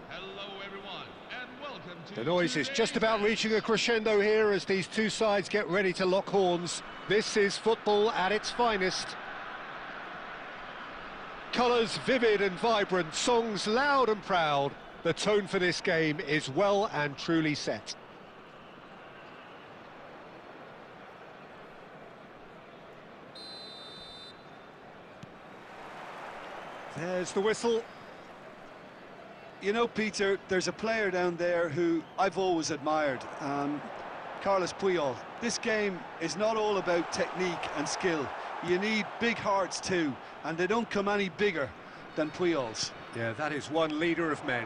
Hello everyone, and welcome to The noise is just about today's reaching a crescendo here as these two sides get ready to lock horns. This is football at its finest. Colours vivid and vibrant, songs loud and proud. The tone for this game is well and truly set. There's the whistle. You know, Peter, there's a player down there who I've always admired, Carlos Puyol. This game is not all about technique and skill. You need big hearts too, and they don't come any bigger than Puyol's. Yeah, that is one leader of men.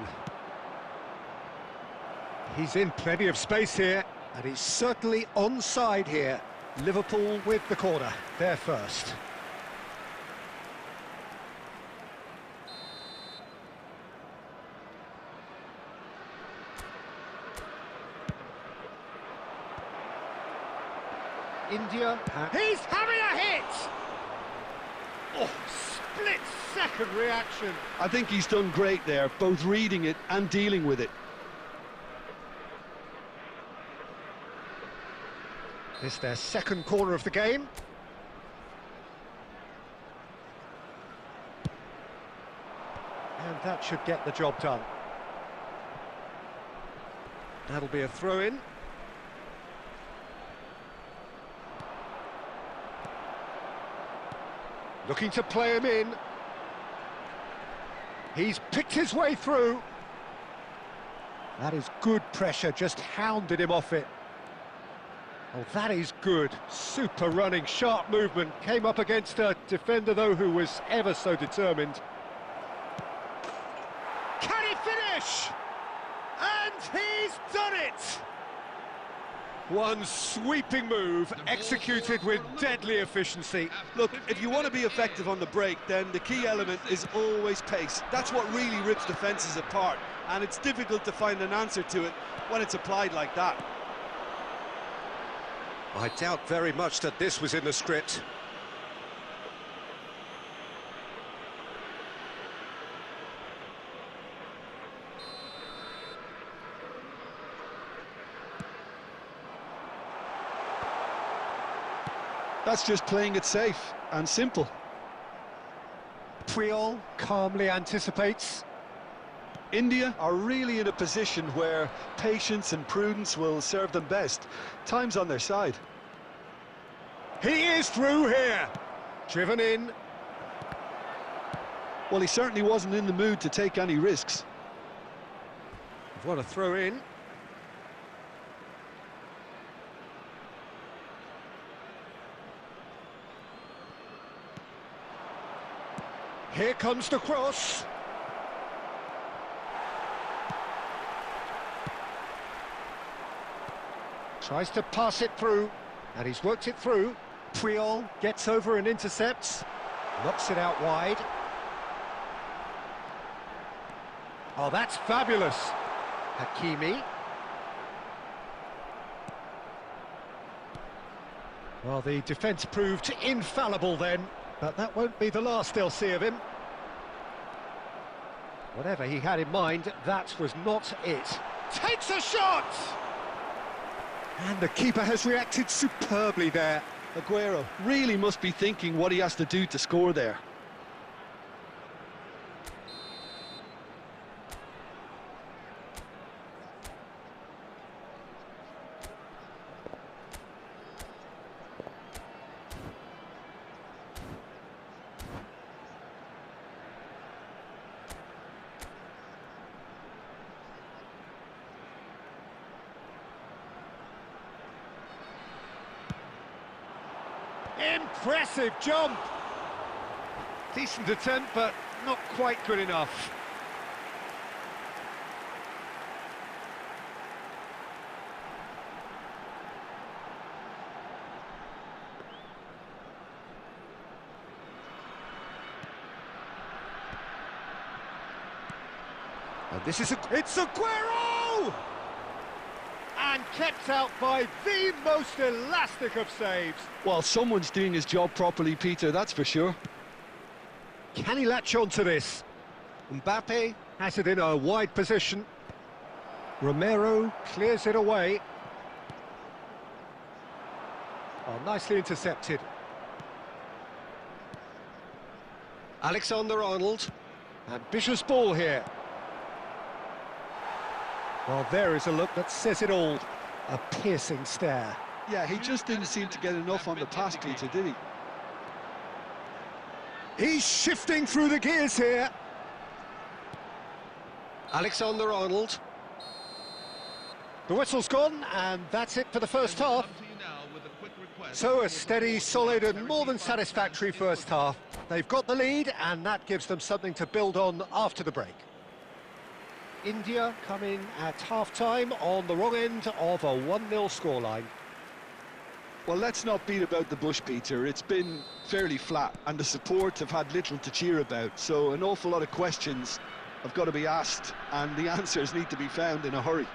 He's in plenty of space here, and he's certainly onside here. Liverpool with the corner, they're first. India, he's having a hit! Oh, split-second reaction. I think he's done great there, both reading it and dealing with it. This their second corner of the game. And that should get the job done. That'll be a throw-in. Looking to play him in. He's picked his way through. That is good pressure, just hounded him off it. Oh, that is good. Super running, sharp movement. Came up against a defender, though, who was ever so determined. Can he finish? And he's done it! One sweeping move, executed with deadly efficiency. Look, if you want to be effective on the break, then the key element is always pace. That's what really rips defences apart, and it's difficult to find an answer to it when it's applied like that. I doubt very much that this was in the script. That's just playing it safe and simple. Puyol calmly anticipates. India are really in a position where patience and prudence will serve them best. Time's on their side. He is through here. Driven in. Well, he certainly wasn't in the mood to take any risks. What a throw in. Here comes the cross. Tries to pass it through, and he's worked it through. Puyol gets over and intercepts. Knocks it out wide. Oh, that's fabulous. Hakimi. Well, the defence proved infallible then. But that won't be the last they'll see of him. Whatever he had in mind, that was not it. Takes a shot! And the keeper has reacted superbly there. Aguero really must be thinking what he has to do to score there. Impressive jump! Decent attempt, but not quite good enough. And this is it's Aguero! And kept out by the most elastic of saves. Well, someone's doing his job properly, Peter, that's for sure. Can he latch on to this? Mbappe Has it in a wide position. Romero clears it away. Oh, nicely intercepted. Alexander-Arnold. Ambitious ball here. Well, there is a look that says it all. A piercing stare. Yeah, he just didn't seem to get enough on the pass, Peter, did he? He's shifting through the gears here. Alexander-Arnold. The whistle's gone, and that's it for the first half. So a steady, solid and more than satisfactory first half. They've got the lead, and that gives them something to build on after the break. India come in at half-time on the wrong end of a 1-0 scoreline. Well, let's not beat about the bush, Peter. It's been fairly flat, and the support have had little to cheer about, so an awful lot of questions have got to be asked, and the answers need to be found in a hurry.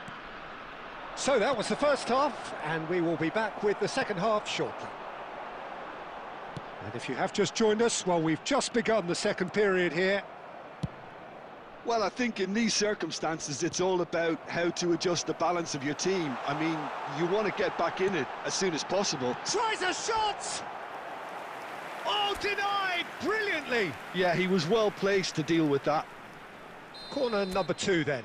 So that was the first half, and we will be back with the second half shortly. And if you have just joined us, well, we've just begun the second period here. Well, I think in these circumstances, it's all about how to adjust the balance of your team. I mean, you want to get back in it as soon as possible. Tries a shot! Oh, denied brilliantly! Yeah, he was well placed to deal with that. Corner number 2 then.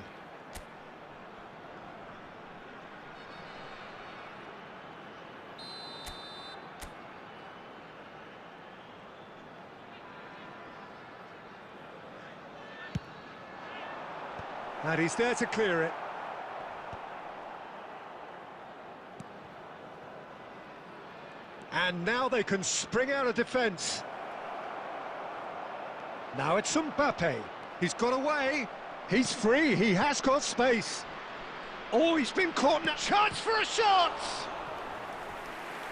And he's there to clear it. And now they can spring out of defence. Now it's Mbappe. He's got away. He's free. He has got space. Oh, he's been caught. Now, chance for a shot!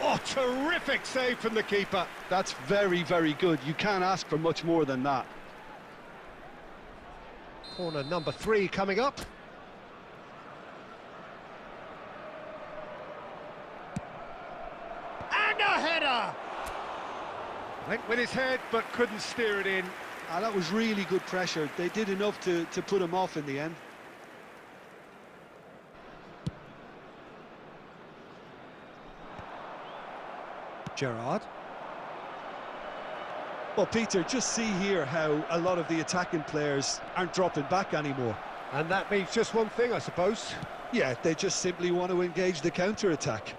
Oh, terrific save from the keeper. That's very, very good. You can't ask for much more than that. Corner number 3 coming up. And a header! Went with his head, but couldn't steer it in. That was really good pressure. They did enough to put him off in the end. Gerrard. Well, Peter, just see here how a lot of the attacking players aren't dropping back anymore. And that means just one thing, I suppose. Yeah, they just simply want to engage the counter-attack.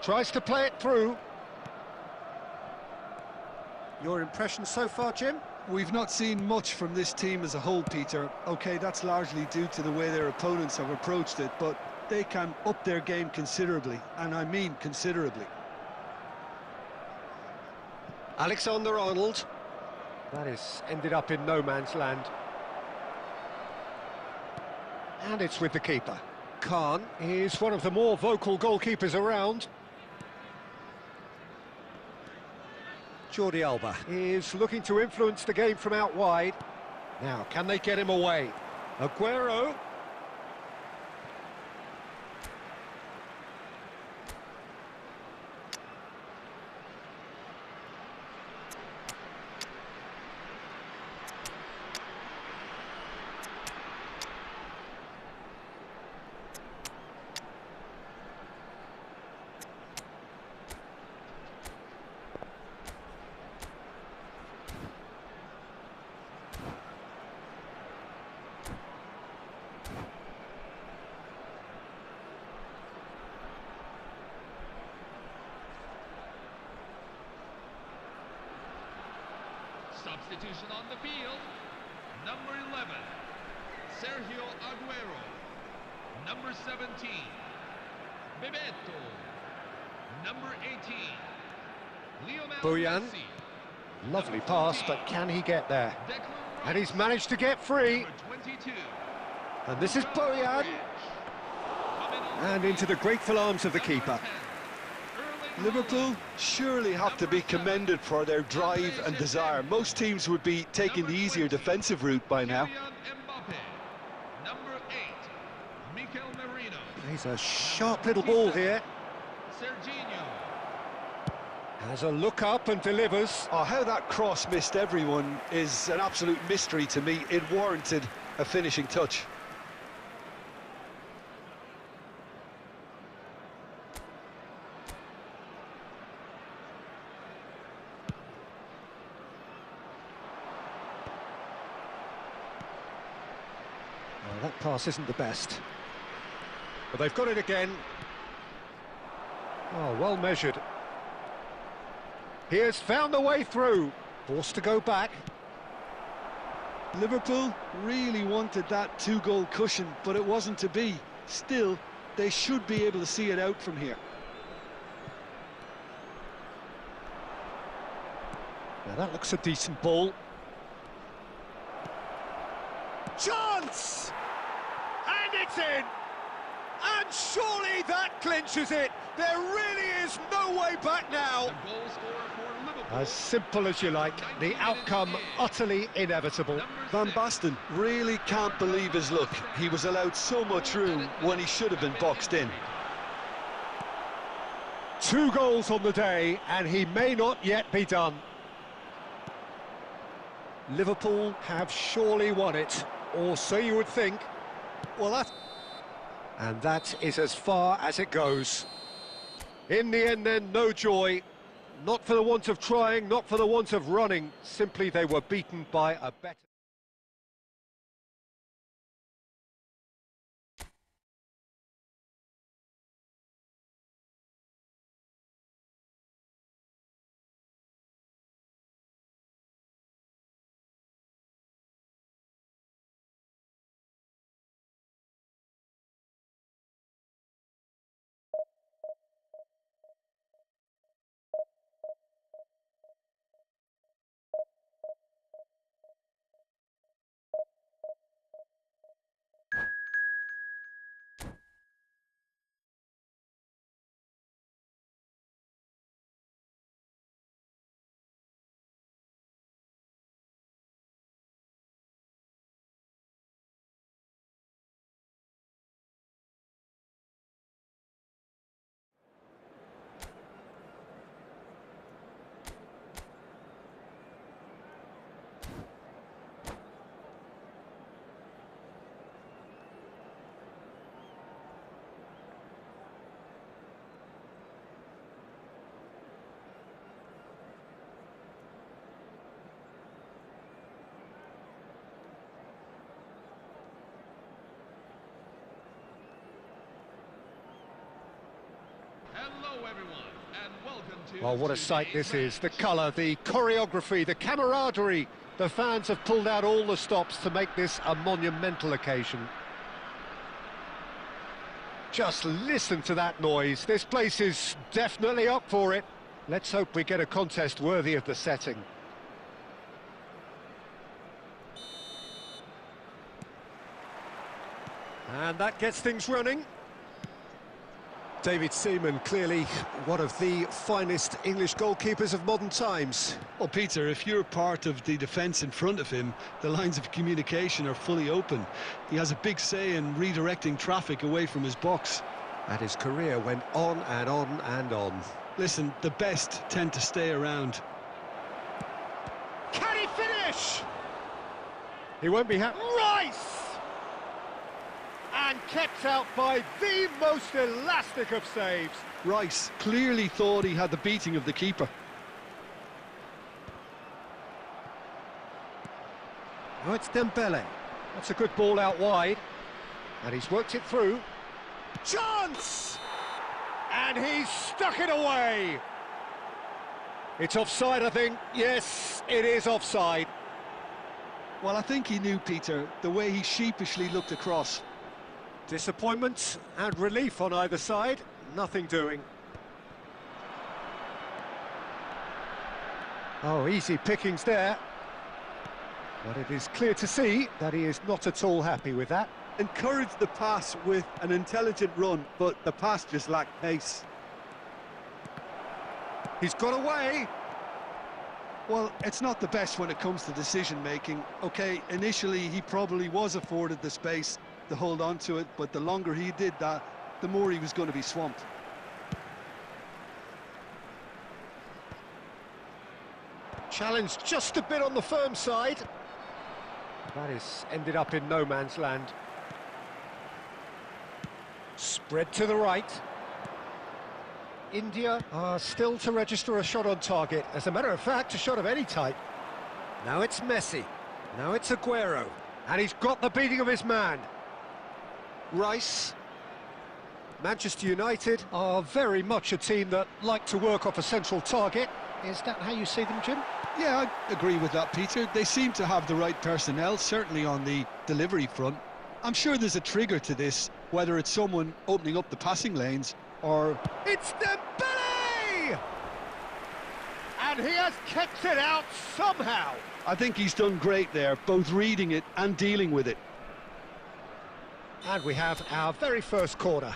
Tries to play it through. Your impression so far, Jim? We've not seen much from this team as a whole, Peter. OK, that's largely due to the way their opponents have approached it, but they can up their game considerably, and I mean considerably. Alexander-Arnold. That is ended up in no man's land. And it's with the keeper. Khan is one of the more vocal goalkeepers around. Jordi Alba is looking to influence the game from out wide. Now, can they get him away? Aguero. Substitution on the field. Number 11, Sergio Aguero. Number 17, Bebeto. Number 18, Lionel Boyan. Messi. Lovely pass, but can he get there? And he's managed to get free. Number 22, And this is Boyan. And into the grateful arms of the keeper. Liverpool surely have to be commended for their drive and desire. Most teams would be taking the easier defensive route by now. Number 8, Mikel Merino. He's a sharp little ball here. Serginho. Has a look up and delivers. Oh, how that cross missed everyone is an absolute mystery to me. It warranted a finishing touch. Well, that pass isn't the best. But they've got it again. Oh, well measured. He has found the way through. Forced to go back. Liverpool really wanted that two-goal cushion, but it wasn't to be. Still, they should be able to see it out from here. Now that looks a decent ball. Chance! And it's in! And surely that clinches it! There really is no way back now! The goal scorer for Liverpool. As simple as you like, the outcome utterly inevitable. Van Basten really can't believe his luck. He was allowed so much room when he should have been boxed in. 2 goals on the day, and he may not yet be done. Liverpool have surely won it, or so you would think. Well, that... And that is as far as it goes. In the end then, no joy. Not for the want of trying, not for the want of running. Simply they were beaten by a better... Hello everyone, and welcome to... Oh, what a sight this is. The colour, the choreography, the camaraderie. The fans have pulled out all the stops to make this a monumental occasion. Just listen to that noise. This place is definitely up for it. Let's hope we get a contest worthy of the setting. And that gets things running. David Seaman, clearly one of the finest English goalkeepers of modern times. Well, Peter, if you're part of the defence in front of him, the lines of communication are fully open. He has a big say in redirecting traffic away from his box. And his career went on and on and on. Listen, the best tend to stay around. Can he finish? He won't be happy. Rice! And kept out by the most elastic of saves. Rice clearly thought he had the beating of the keeper. Oh, it's Dembele. That's a good ball out wide. And he's worked it through. Chance! And he's stuck it away. It's offside, I think. Yes, it is offside. Well, I think he knew, Peter, the way he sheepishly looked across. Disappointment and relief on either side. Nothing doing. Oh, easy pickings there. But it is clear to see that he is not at all happy with that. Encouraged the pass with an intelligent run, but the pass just lacked pace. He's got away. Well, it's not the best when it comes to decision-making. OK, initially he probably was afforded the space to hold on to it, but the longer he did that, the more he was going to be swamped. Challenged just a bit on the firm side. That is ended up in no man's land. Spread to the right. India are still to register a shot on target. As a matter of fact, a shot of any type. Now it's Messi. Now it's Aguero. And he's got the beating of his man. Rice. Manchester United are very much a team that like to work off a central target. Is that how you see them, Jim? Yeah, I agree with that, Peter. They seem to have the right personnel, certainly on the delivery front. I'm sure there's a trigger to this, whether it's someone opening up the passing lanes or... It's Dembele! And he has kept it out somehow. I think he's done great there, both reading it and dealing with it. And we have our very first corner.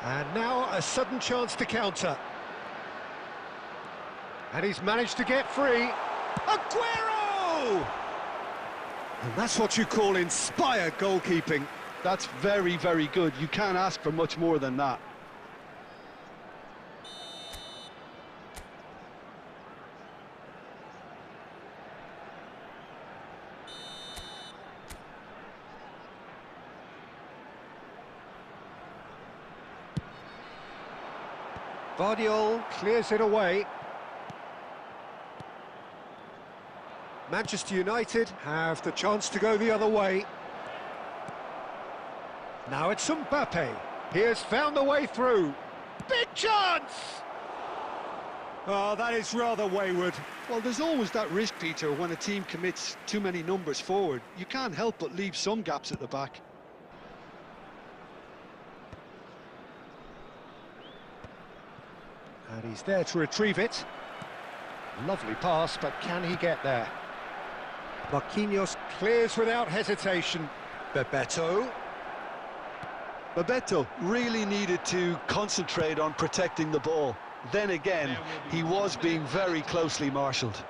And now a sudden chance to counter. And he's managed to get free. Aguero! And that's what you call inspired goalkeeping. That's very, very good. You can't ask for much more than that. Vardiol clears it away. Manchester United have the chance to go the other way. Now it's Mbappe. He has found the way through. Big chance! Oh, that is rather wayward. Well, there's always that risk, Peter, when a team commits too many numbers forward. You can't help but leave some gaps at the back. And he's there to retrieve it. Lovely pass, but can he get there? Marquinhos clears without hesitation. Bebeto. Bebeto really needed to concentrate on protecting the ball. Then again, he was being very closely marshalled.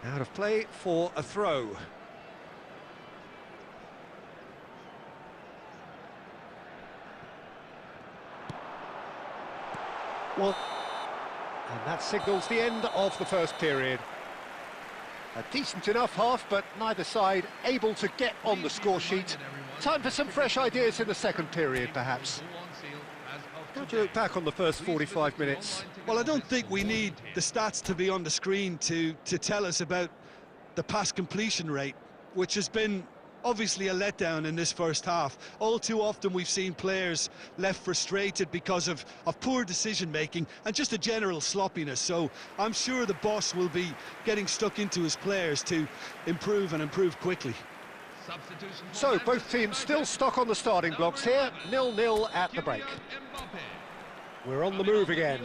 Out of play for a throw. Well, and that signals the end of the first period. A decent enough half, but neither side able to get on the score sheet. Time for some fresh ideas in the second period, perhaps. How do you look back on the first 45 minutes? Well, I don't think we need the stats to be on the screen to tell us about the pass completion rate, which has been obviously a letdown in this first half. All too often we've seen players left frustrated because of poor decision-making and just a general sloppiness. So I'm sure the boss will be getting stuck into his players to improve and improve quickly. So both teams still stuck on the starting blocks here, 0-0 at the break. We're on the move again.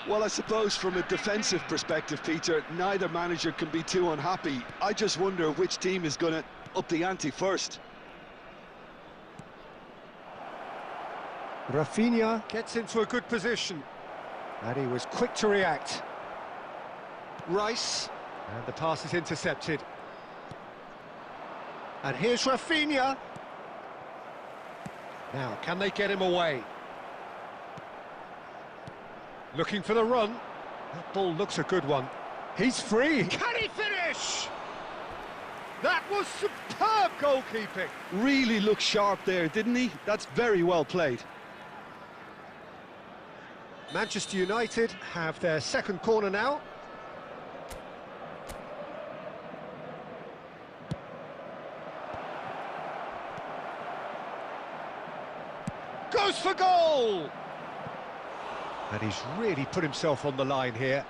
Well, I suppose from a defensive perspective, Peter, neither manager can be too unhappy. I just wonder which team is going to up the ante first. Rafinha gets into a good position. And he was quick to react. Rice. And the pass is intercepted. And here's Rafinha. Now, can they get him away? Looking for the run. That ball looks a good one. He's free. Can he finish? That was superb goalkeeping. Really looked sharp there, didn't he? That's very well played. Manchester United have their second corner now. Goes for goal! And he's really put himself on the line here.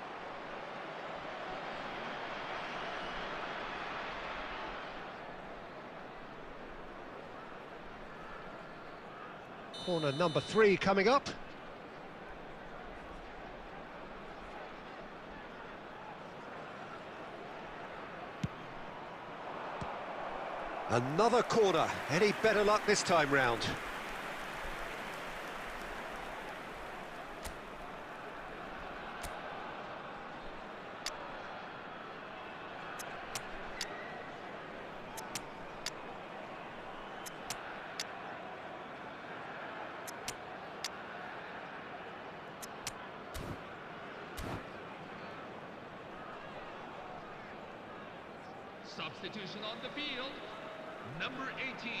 Corner number 3 coming up. Another corner. Any better luck this time round? Substitution on the field. Number 18.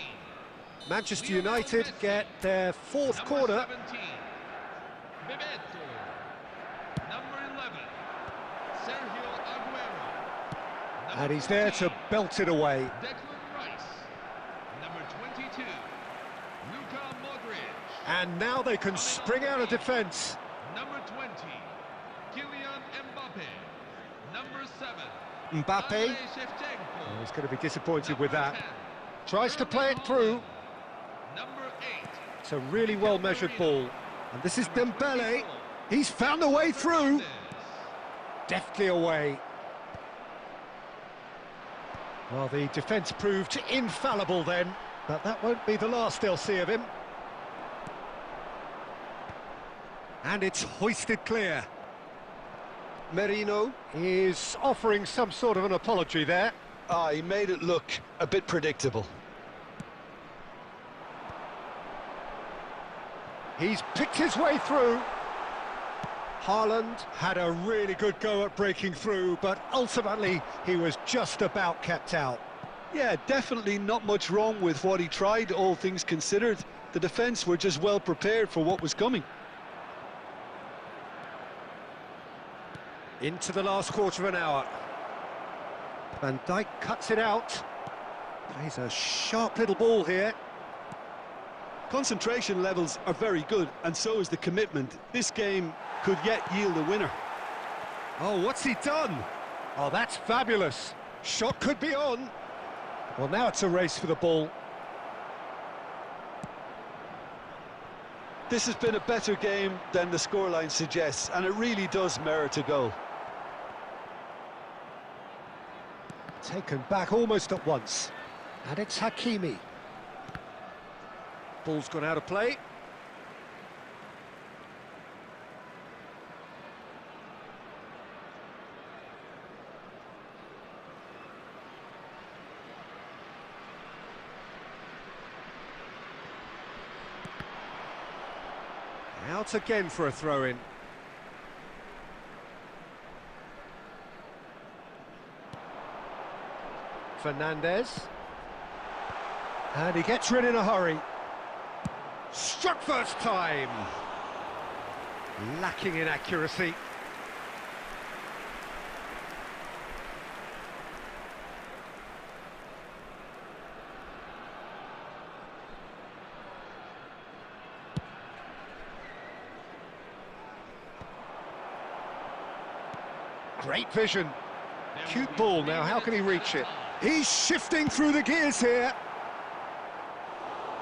Manchester Lionel United Messi. get their fourth Number corner. 17. Bebeto. Number 11. Sergio Aguero. Number And he's there 14. to belt it away. Declan Rice. Number 22. Luka Modric. And now they can spring out of defence. Number 20. Kylian Mbappe. Number 7. Mbappe. Andrei Shevchenko. Oh, he's going to be disappointed with Number that. 10. Tries to play it Erling through. Haaland. Number 8. It's a really well-measured ball. And this is Dembele. He's found a way through. Fernandes. Deftly away. Well, the defence proved infallible then, but that won't be the last they'll see of him. And it's hoisted clear. Merino. Is offering some sort of an apology there. He made it look a bit predictable. He's picked his way through. Haaland had a really good go at breaking through, but ultimately he was just about kept out. Yeah, definitely not much wrong with what he tried, all things considered. The defence were just well prepared for what was coming. Into the last quarter of an hour. Van Dijk cuts it out. Plays a sharp little ball here. Concentration levels are very good, and so is the commitment. This game could yet yield a winner. Oh, what's he done? Oh, that's fabulous. Shot could be on. Well, now it's a race for the ball. This has been a better game than the scoreline suggests, and it really does merit a goal. Taken back almost at once. And it's Hakimi. Ball's gone out of play. Out again for a throw-in. Fernandes. And he gets rid in a hurry. Struck first time. Lacking in accuracy. Great vision. Cute ball now, how can he reach it? He's shifting through the gears here.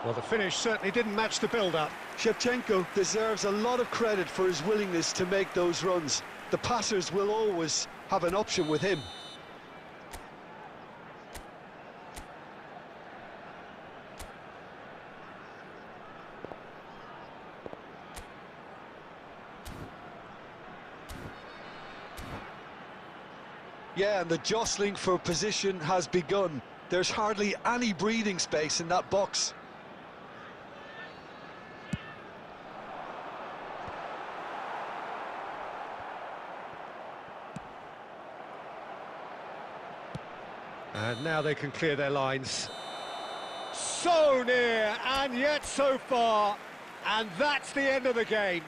Well, the finish certainly didn't match the build-up. Shevchenko deserves a lot of credit for his willingness to make those runs. The passers will always have an option with him. Yeah, and the jostling for position has begun. There's hardly any breathing space in that box. And now they can clear their lines. So near, and yet so far. And that's the end of the game.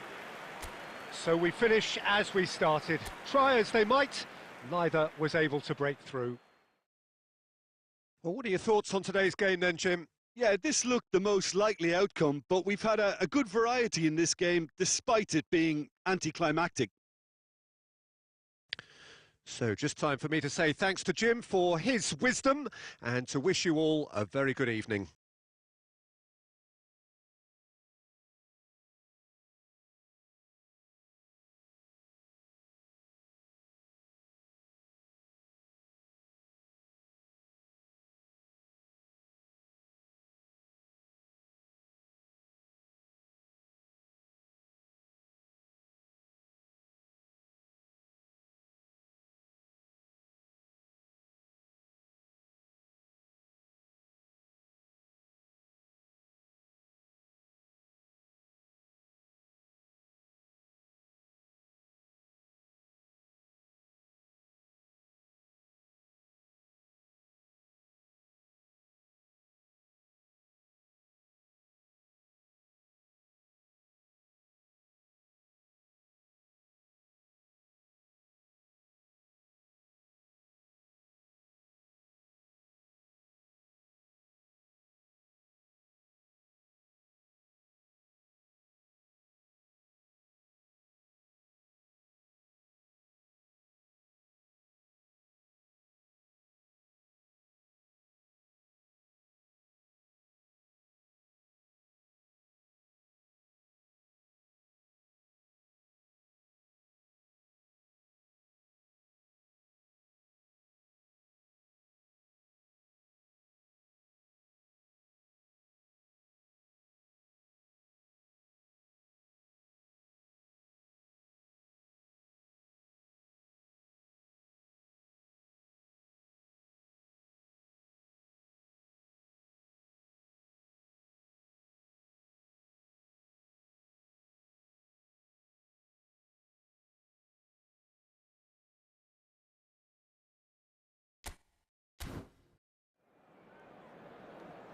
So we finish as we started. Try as they might, neither was able to break through. Well, what are your thoughts on today's game then, Jim? Yeah, this looked the most likely outcome, but we've had a good variety in this game, despite it being anticlimactic. So just time for me to say thanks to Jim for his wisdom and to wish you all a very good evening.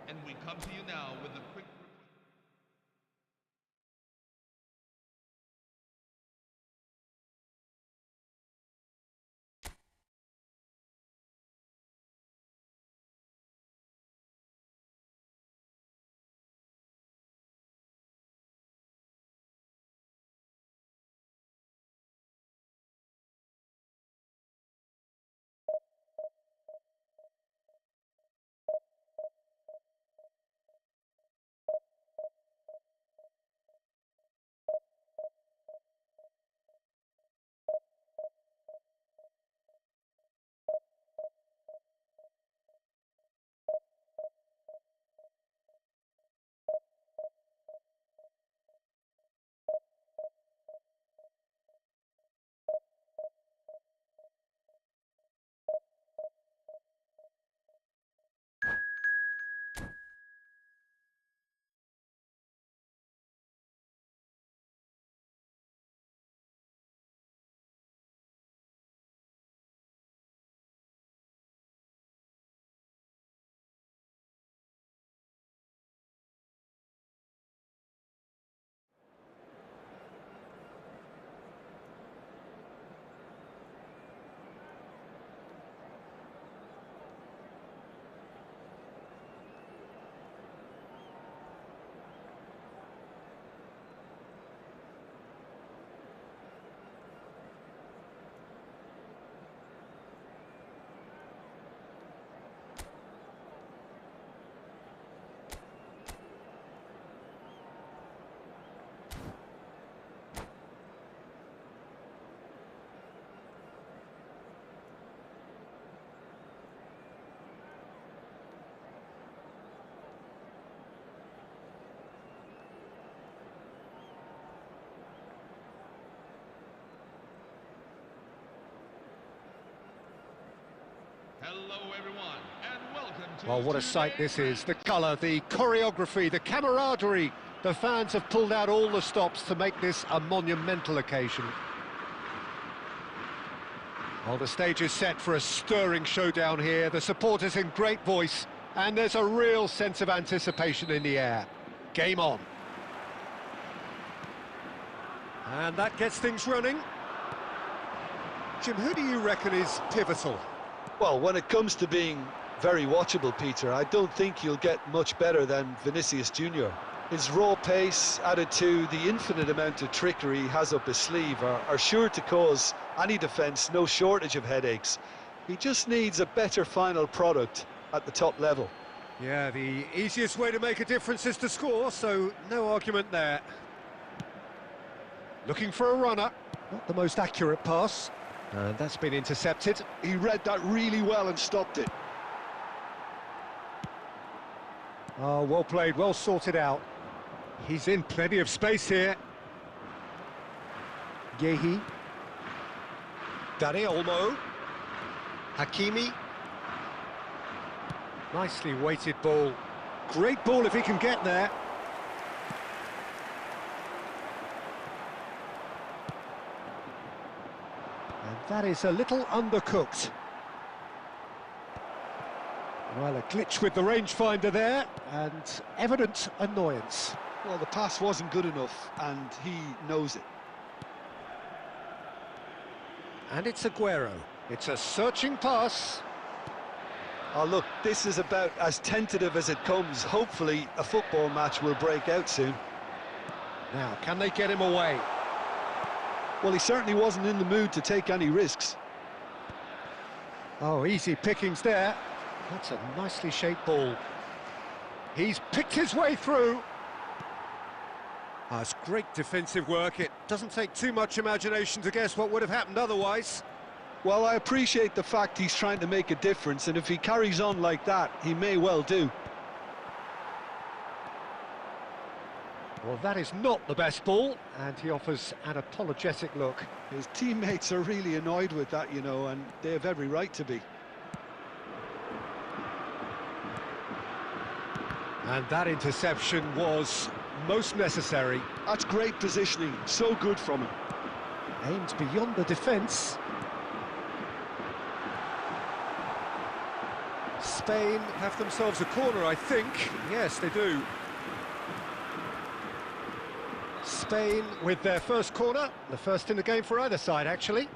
And we come to you now with a quick... Hello, everyone, and welcome to... Well, what a sight this is. The colour, the choreography, the camaraderie. The fans have pulled out all the stops to make this a monumental occasion. Well, the stage is set for a stirring showdown here. The supporters in great voice, and there's a real sense of anticipation in the air. Game on. And that gets things running. Jim, who do you reckon is pivotal? Well, when it comes to being very watchable, Peter, I don't think you'll get much better than Vinicius Junior. His raw pace, added to the infinite amount of trickery he has up his sleeve, are sure to cause any defence no shortage of headaches. He just needs a better final product at the top level. Yeah, the easiest way to make a difference is to score, so no argument there. Looking for a runner. Not the most accurate pass. And that's been intercepted. He read that really well and stopped it. Oh, well played, well sorted out. He's in plenty of space here. Yehi. Dani Olmo. Hakimi. Nicely weighted ball. Great ball if he can get there. And that is a little undercooked. Well, a glitch with the rangefinder there, and evident annoyance. Well, the pass wasn't good enough, and he knows it. And it's Aguero. It's a searching pass. Oh, look, this is about as tentative as it comes. Hopefully, a football match will break out soon. Now, can they get him away? Well, he certainly wasn't in the mood to take any risks. Oh, easy pickings there. That's a nicely shaped ball. He's picked his way through. That's great defensive work. It doesn't take too much imagination to guess what would have happened otherwise. Well, I appreciate the fact he's trying to make a difference, and if he carries on like that, he may well do. Well, that is not the best ball, and he offers an apologetic look. His teammates are really annoyed with that, you know, and they have every right to be. And that interception was most necessary. That's great positioning, so good from him. Aimed beyond the defence. Spain have themselves a corner, I think. Yes, they do. Spain with their first corner, the first in the game for either side, actually.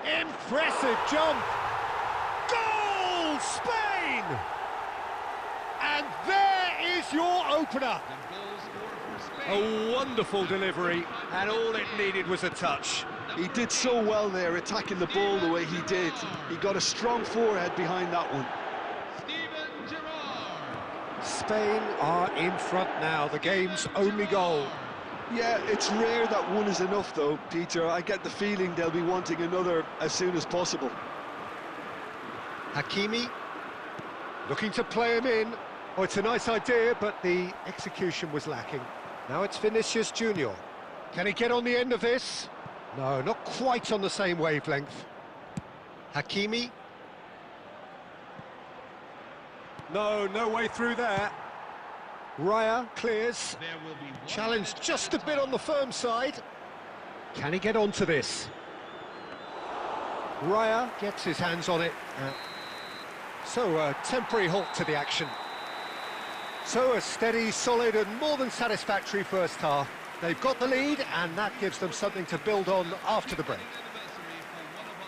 Impressive jump! Goal, Spain! And there is your opener. A wonderful delivery, and all it needed was a touch. He did so well there, attacking the ball the way he did. He got a strong forehead behind that one. Spain are in front now, the game's only goal. Yeah, it's rare that one is enough though, Peter. I get the feeling they'll be wanting another as soon as possible. Hakimi, looking to play him in. Oh, it's a nice idea, but the execution was lacking. Now it's Vinicius Junior. Can he get on the end of this? No, not quite on the same wavelength. Hakimi. No way through there. Raya clears. Challenge just a bit on the firm side. Can he get onto this? Raya gets his hands on it. So a temporary halt to the action. So a steady, solid and more than satisfactory first half. They've got the lead and that gives them something to build on after the break.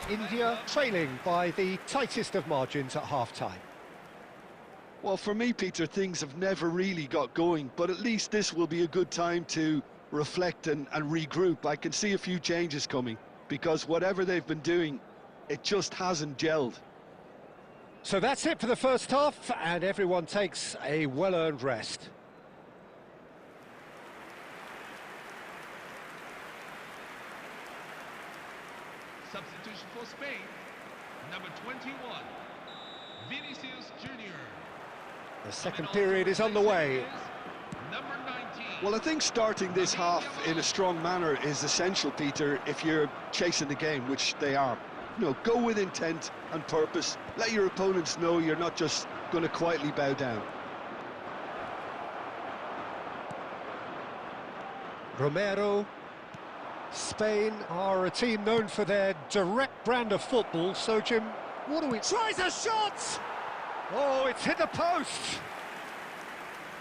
India trailing by the tightest of margins at half-time. Well, for me, Peter, things have never really got going, but at least this will be a good time to reflect and regroup. I can see a few changes coming, because whatever they've been doing, it just hasn't gelled. So that's it for the first half, and everyone takes a well-earned rest. Substitution for Spain, number 21, Vinicius Junior. The second period is underway. Number 19. Well, I think starting this half in a strong manner is essential, Peter, if you're chasing the game, which they are. You know, go with intent and purpose. Let your opponents know you're not just going to quietly bow down. Romero. Spain are a team known for their direct brand of football, so Jim, what do we... Tries a shot! Oh, it's hit the post!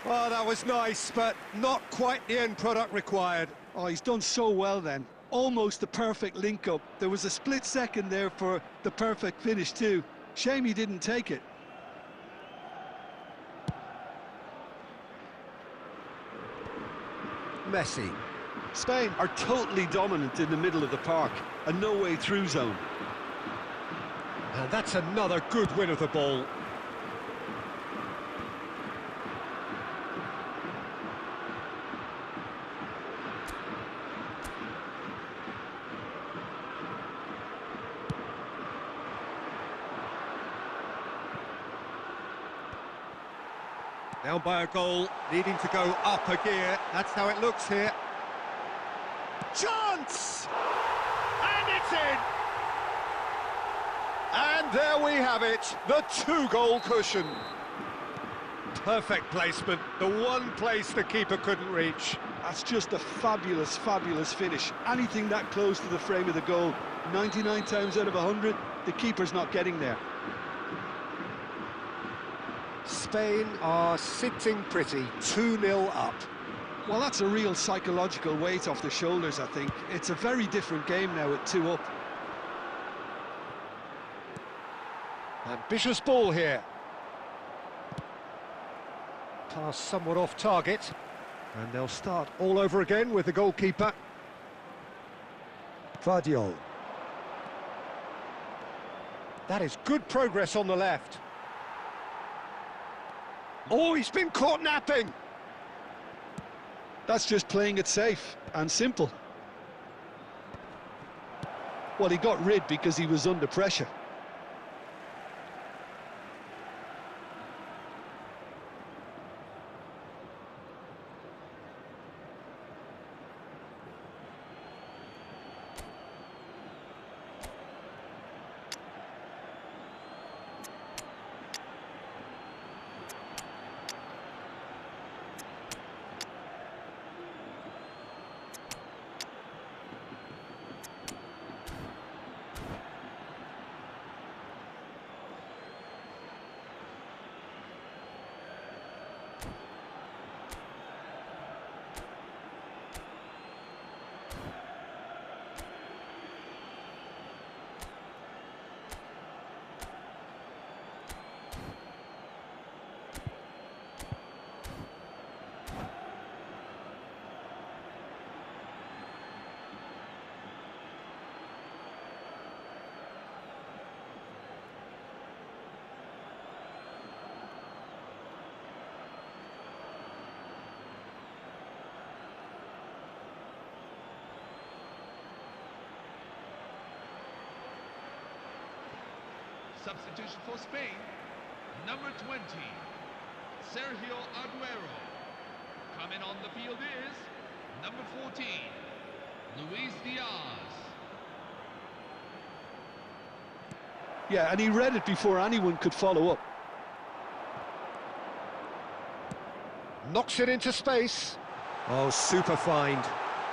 Oh, that was nice, but not quite the end product required. Oh, he's done so well then. Almost the perfect link-up. There was a split second there for the perfect finish too. Shame he didn't take it. Messi. Spain are totally dominant in the middle of the park, a no-way through zone. And that's another good win of the ball. Down by a goal, needing to go up a gear. That's how it looks here. Chance! And it's in! And there we have it, the two-goal cushion. Perfect placement, the one place the keeper couldn't reach. That's just a fabulous, fabulous finish. Anything that close to the frame of the goal, 99 times out of 100, the keeper's not getting there. Spain are sitting pretty, 2-0 up. Well, that's a real psychological weight off the shoulders, I think. It's a very different game now at 2 up. Ambitious ball here. Pass somewhat off target. And they'll start all over again with the goalkeeper. Vardiol. That is good progress on the left. Oh, he's been caught napping! That's just playing it safe and simple. Well, he got rid because he was under pressure. Substitution for Spain, number 20, Sergio Aguero. Coming on the field is number 14, Luis Diaz. Yeah, and he read it before anyone could follow up. Knocks it into space. Oh, super find.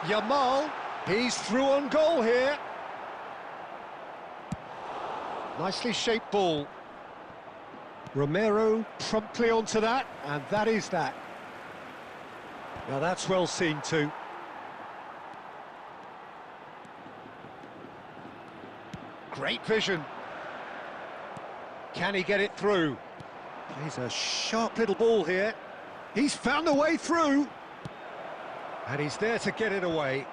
Yamal, he's through on goal here. Nicely shaped ball. Romero promptly onto that, and that is that. Now that's well seen too. Great vision. Can he get it through? Plays a sharp little ball here. He's found a way through. And he's there to get it away.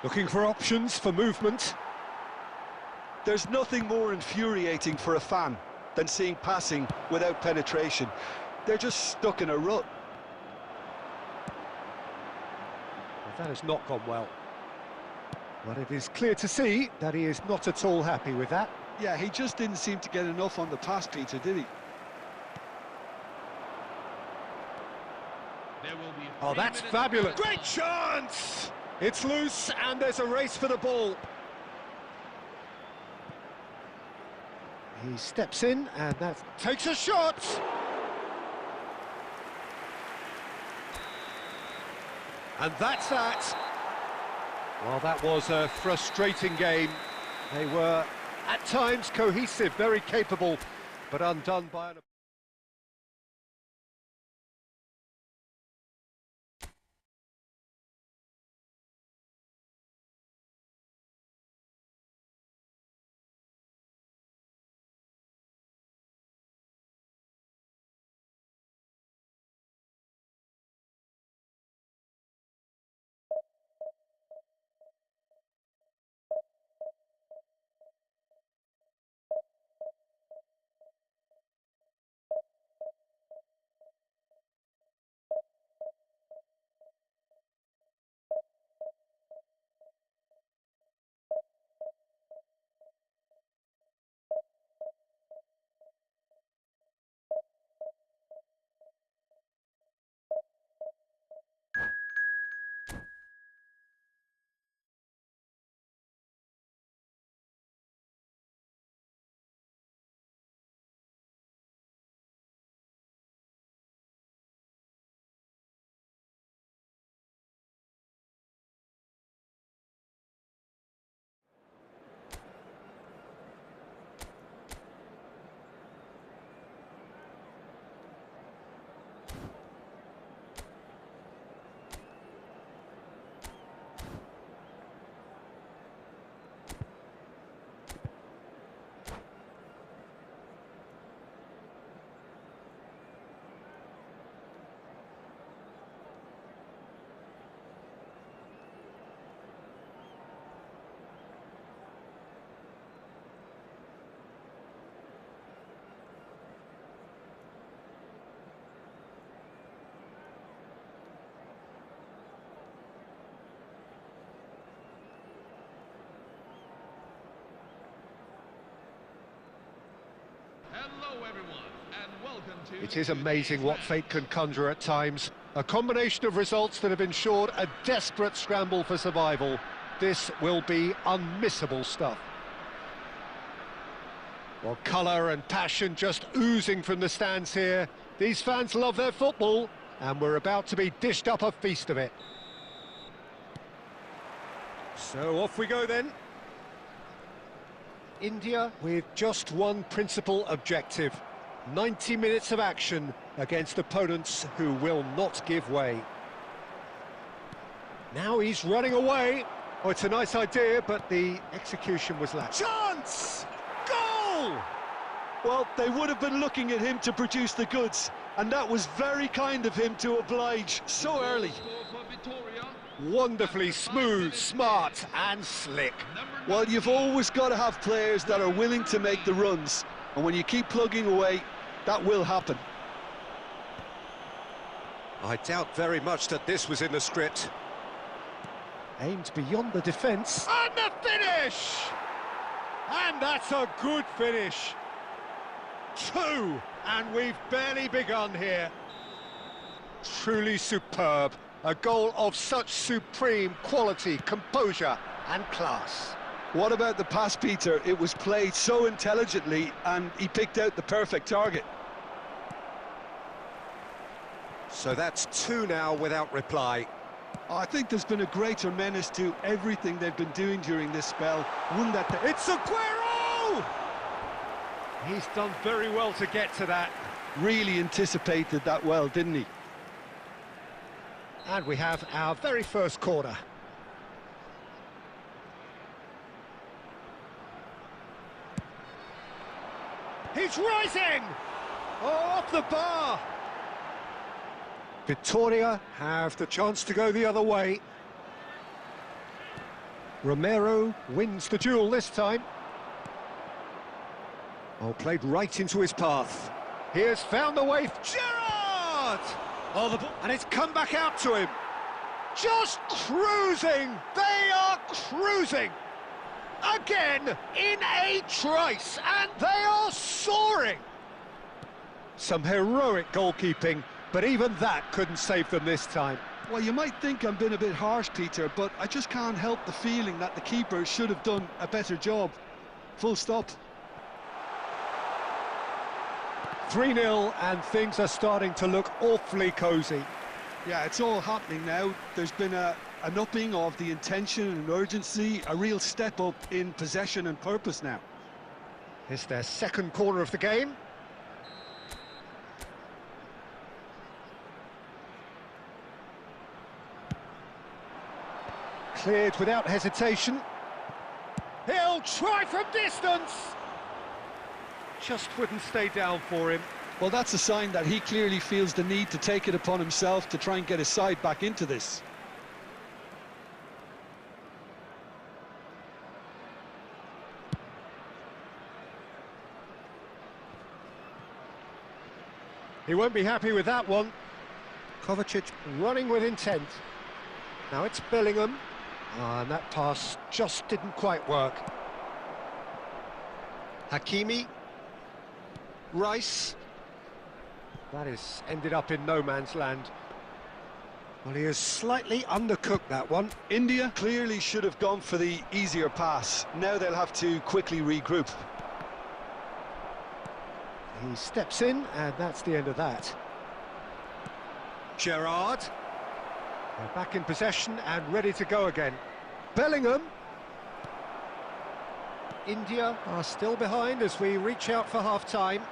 Looking for options for movement. There's nothing more infuriating for a fan than seeing passing without penetration. They're just stuck in a rut. Well, that has not gone well. But it is clear to see that he is not at all happy with that. Yeah, he just didn't seem to get enough on the pass, Peter, did he? There will be Oh, that's fabulous. Great chance! It's loose, and there's a race for the ball. He steps in, and that takes a shot! And that's that. Well, that was a frustrating game. They were, at times, cohesive, very capable, but undone by an... Hello everyone, and welcome to... It is amazing what fate can conjure at times. A combination of results that have ensured a desperate scramble for survival. This will be unmissable stuff. Well, colour and passion just oozing from the stands here. These fans love their football, and we're about to be dished up a feast of it. So off we go then. India with just one principal objective. 90 minutes of action against opponents who will not give way. Now he's running away. Oh, it's a nice idea, but the execution was lacking. Chance! Goal! Well, they would have been looking at him to produce the goods, and that was very kind of him to oblige so early. Wonderfully smooth, smart and slick. Well, you've always got to have players that are willing to make the runs, and when you keep plugging away, that will happen. I doubt very much that this was in the script. Aimed beyond the defence. And the finish! And that's a good finish. 2, and we've barely begun here. Truly superb. A goal of such supreme quality, composure and class. What about the pass, Peter? It was played so intelligently and he picked out the perfect target. So that's 2 now without reply. I think there's been a greater menace to everything they've been doing during this spell. One that It's Aguero! He's done very well to get to that. really anticipated that well, didn't he? And we have our very first corner. He's rising! Oh, off the bar! Victoria have the chance to go the other way. Romero wins the duel this time. Oh, played right into his path. He has found the way. Gerrard! Oh, the ball, and it's come back out to him. Just cruising! They are cruising! Again, in a trice, and they are soaring! Some heroic goalkeeping, but even that couldn't save them this time. Well, you might think I'm being a bit harsh, Peter, but I just can't help the feeling that the keeper should have done a better job. Full stop. 3-0, and things are starting to look awfully cosy. Yeah, it's all happening now. There's been an upping of the intention and urgency, a real step up in possession and purpose now. It's their second corner of the game. Cleared without hesitation. He'll try from distance! Just wouldn't stay down for him. Well, that's a sign that he clearly feels the need to take it upon himself to try and get his side back into this. He won't be happy with that one. Kovacic running with intent. Now it's Bellingham. And that pass just didn't quite work. Hakimi. Rice. That is ended up in no man's land. Well, he has slightly undercooked that one. India clearly should have gone for the easier pass. Now they'll have to quickly regroup. He steps in, and that's the end of that. Gerrard. They're back in possession and ready to go again. Bellingham. India are still behind as we reach out for half-time.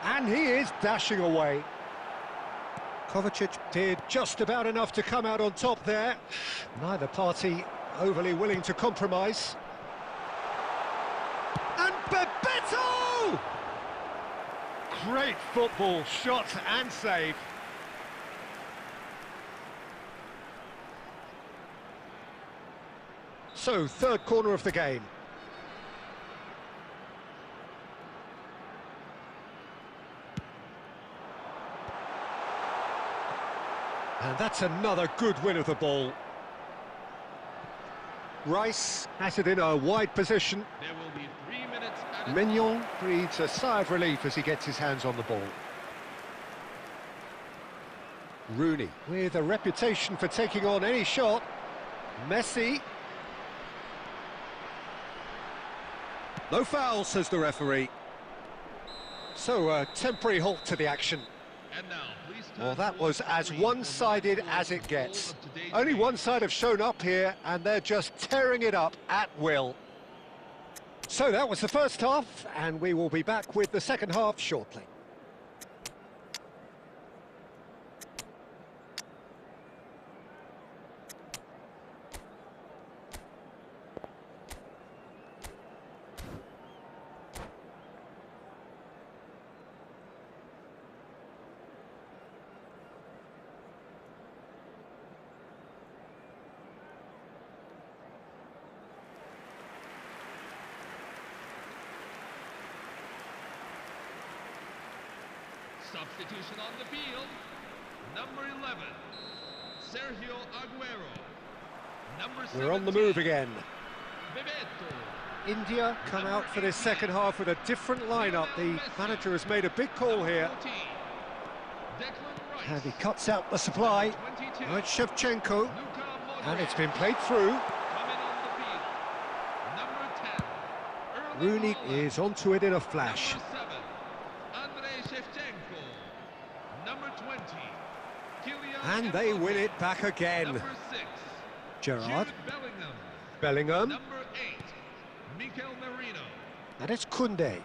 And he is dashing away. Kovacic did just about enough to come out on top there. Neither party overly willing to compromise. And Bebeto! Great football, shot and save. So, third corner of the game. And that's another good win of the ball. Rice has it in a wide position. There will be 3 minutes added. Mignon breathes a sigh of relief as he gets his hands on the ball. Rooney, with a reputation for taking on any shot. Messi. No foul, says the referee. So, a temporary halt to the action. And now, please turn Well, that towards was the as screen one-sided for the as it goal gets. of today's Only game. one side have shown up here, and they're just tearing it up at will. So that was the first half, and we will be back with the second half shortly. Substitution on the field. Number 11, Sergio Aguero. Number 17, We're on the move again. Bebeto. India come out for this second half with a different lineup. The manager has made a big call here. And he cuts out the supply. Now it's Shevchenko. And it's been played through. Rooney is onto it in a flash. And they win it back again. Gerrard. Bellingham. And it's Koundé.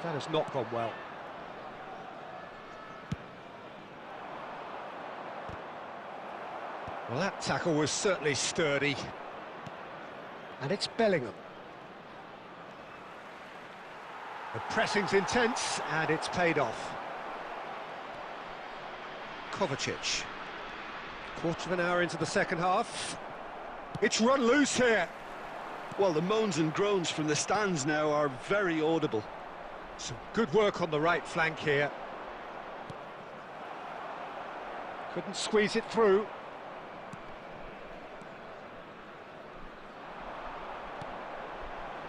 That has not gone well. Well, that tackle was certainly sturdy. And it's Bellingham. The pressing's intense, and it's paid off. Kovacic. Quarter of an hour into the second half. It's run loose here. Well, the moans and groans from the stands now are very audible. Some good work on the right flank here. Couldn't squeeze it through.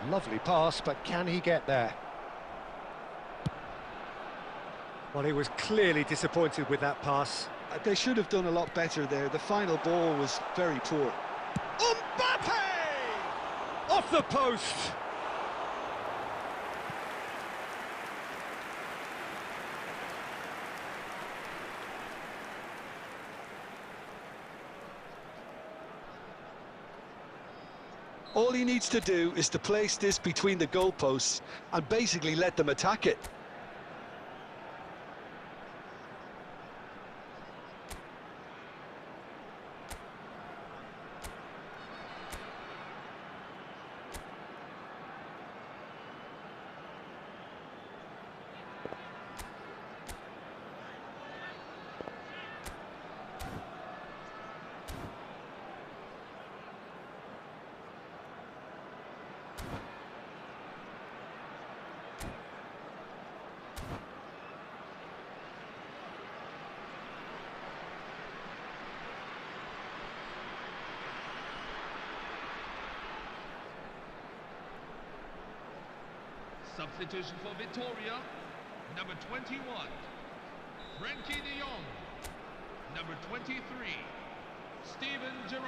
Lovely pass, but can he get there? Well, he was clearly disappointed with that pass. They should have done a lot better there. The final ball was very poor. Mbappe! Off the post! All he needs to do is to place this between the goalposts and basically let them attack it. Substitution for Victoria, number 21, Frankie de Jong. Number 23, Steven Gerrard.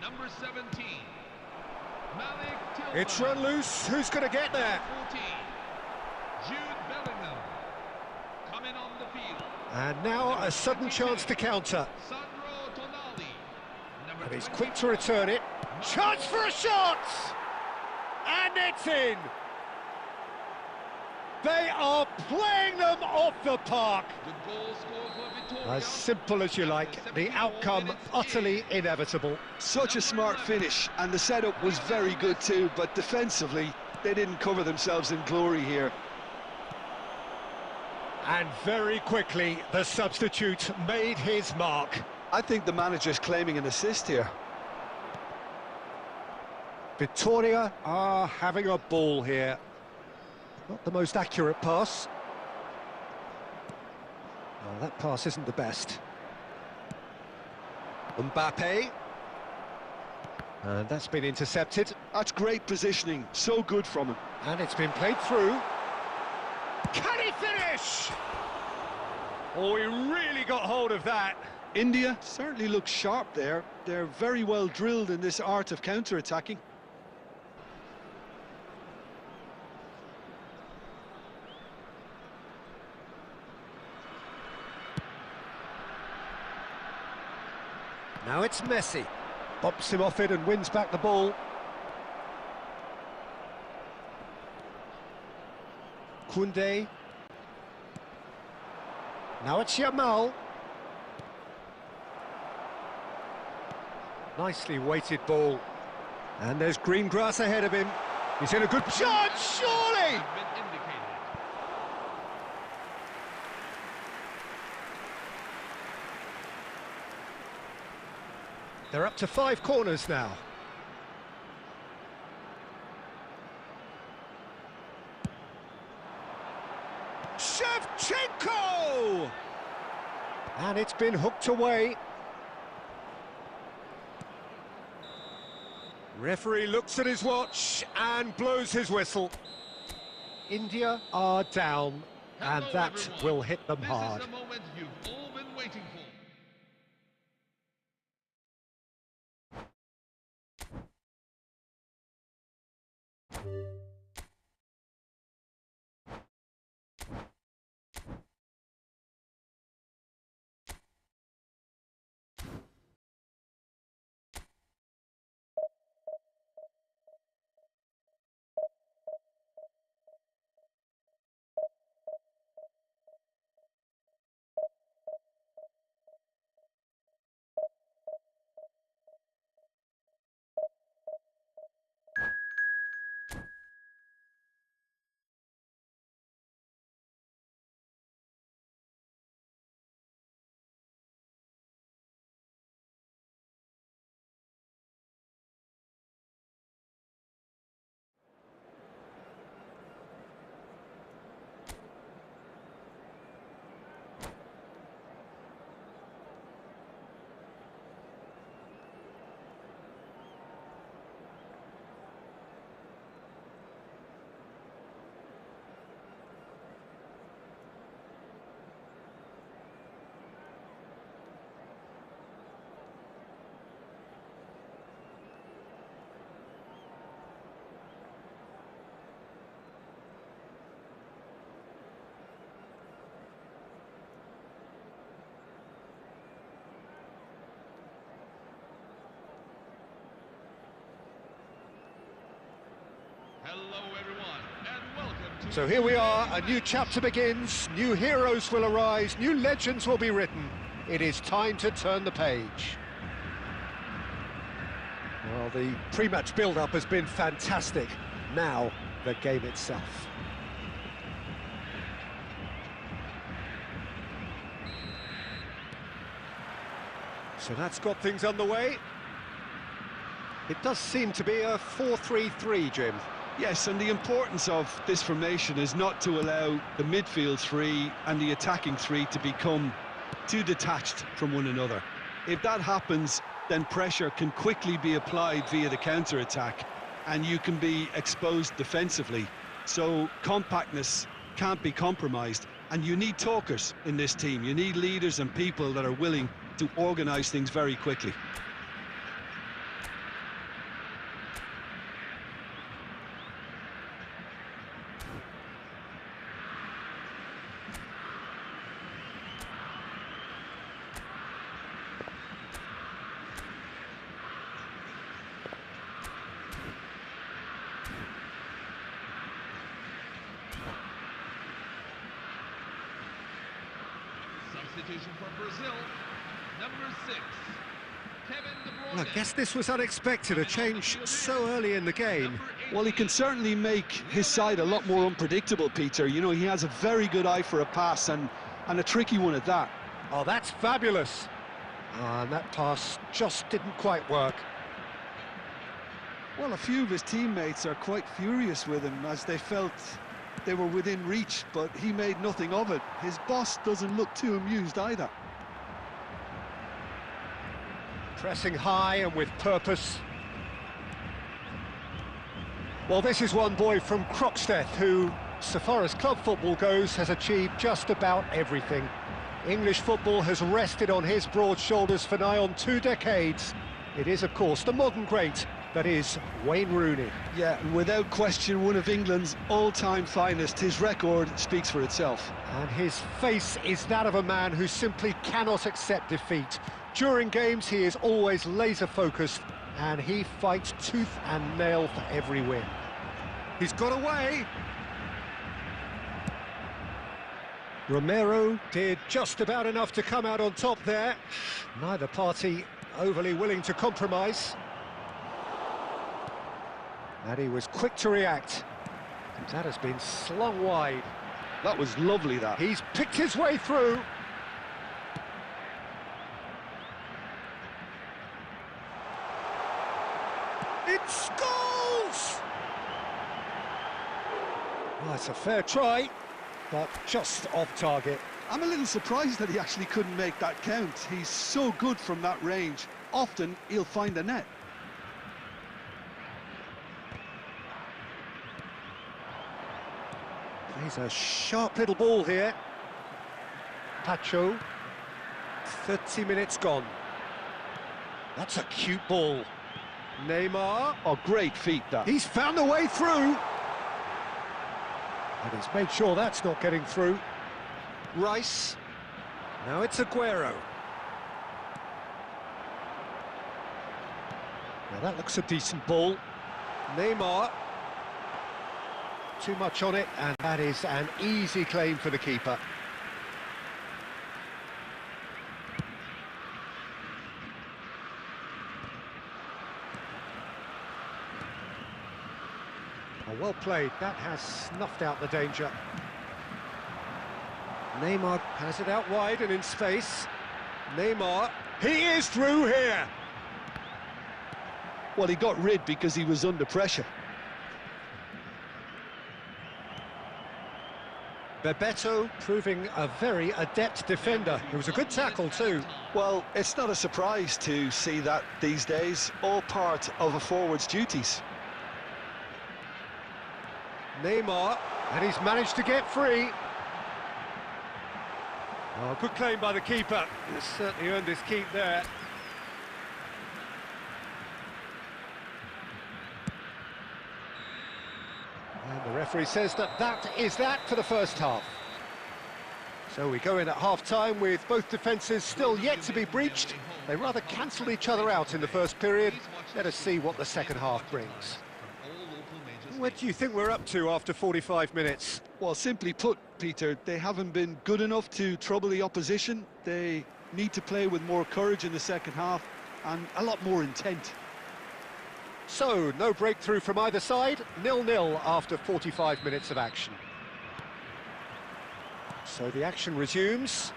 Number 17, Malik Tillman. It's run loose. Who's going to get there? 14, Jude Bellingham. Coming on the field. And now a sudden chance to counter. Sandro Tonali. Number And he's 20, quick to return it. Chance for a shot! And it's in! They are playing them off the park. the goal scored for Victoria. As simple as you like, the outcome utterly inevitable. Such a smart finish, and the setup was very good too, but defensively, they didn't cover themselves in glory here. And very quickly, the substitute made his mark. I think the manager's claiming an assist here. Victoria are having a ball here. Not the most accurate pass. Oh, that pass isn't the best. Mbappe. And that's been intercepted. That's great positioning, so good from him. And it's been played through. Can he finish? Oh, he really got hold of that. India certainly looks sharp there. They're very well drilled in this art of counter-attacking. Now it's Messi. Bops him off it and wins back the ball. Koundé. Now it's Yamal. Nicely weighted ball. And there's green grass ahead of him. He's in a good shot, surely! Have been indicated. They're up to 5 corners now. Shevchenko! And it's been hooked away. Referee looks at his watch and blows his whistle. India are down, and Hello, that everyone. will hit them hard. This is the moment you've all been waiting for. Hello, everyone, and welcome to... So here we are, a new chapter begins, new heroes will arise, new legends will be written. It is time to turn the page. Well, the pre-match build-up has been fantastic. Now, the game itself. So that's got things underway. It does seem to be a 4-3-3, Jim. Yes, and the importance of this formation is not to allow the midfield three and the attacking three to become too detached from one another. If that happens, then pressure can quickly be applied via the counter-attack, and you can be exposed defensively. So compactness can't be compromised, and you need talkers in this team. You need leaders and people that are willing to organise things very quickly. Substitution for Brazil, number 6, Kevin De Bruyne. Well, I guess this was unexpected, a change so early in the game. Well, he can certainly make his side a lot more unpredictable, Peter. You know, he has a very good eye for a pass, and a tricky one at that. Oh, that's fabulous. And that pass just didn't quite work. Well, a few of his teammates are quite furious with him as they felt they were within reach, but he made nothing of it. His boss doesn't look too amused either. Pressing high and with purpose. Well, this is one boy from Croxteth who, so far as club football goes, has achieved just about everything. English football has rested on his broad shoulders for nigh on 2 decades. It is, of course, the modern great that is Wayne Rooney. Yeah, and without question, one of England's all-time finest. His record speaks for itself. And his face is that of a man who simply cannot accept defeat. During games, he is always laser-focused, and he fights tooth and nail for every win. He's got away. Romero did just about enough to come out on top there. Neither party overly willing to compromise. And he was quick to react. That has been slung wide. That was lovely, that. He's picked his way through. It's goals! Well, it's a fair try. but just off target. I'm a little surprised that he actually couldn't make that count. He's so good from that range. Often he'll find the net. Plays a sharp little ball here. Pacho. 30 minutes gone. That's a cute ball. Neymar. Oh, great feat, that. He's found a way through. And he's made sure that's not getting through. Rice. Now it's Aguero. Now that looks a decent ball. Neymar. Too much on it, and that is an easy claim for the keeper. Oh, well played. That has snuffed out the danger. Neymar has it out wide and in space. Neymar, he is through here! Well, he got rid because he was under pressure. Bebeto proving a very adept defender. It was a good tackle too. Well, it's not a surprise to see that these days, all part of a forward's duties. Neymar, and he's managed to get free. Oh, good claim by the keeper. He's certainly earned his keep there. And the referee says that is that for the first half. So we go in at half-time with both defences still yet to be breached. They rather cancelled each other out in the first period. Let us see what the second half brings. What do you think we're up to after 45 minutes? Well, simply put, Peter, they haven't been good enough to trouble the opposition. They need to play with more courage in the second half and a lot more intent. So, no breakthrough from either side, 0-0 after 45 minutes of action. So the action resumes.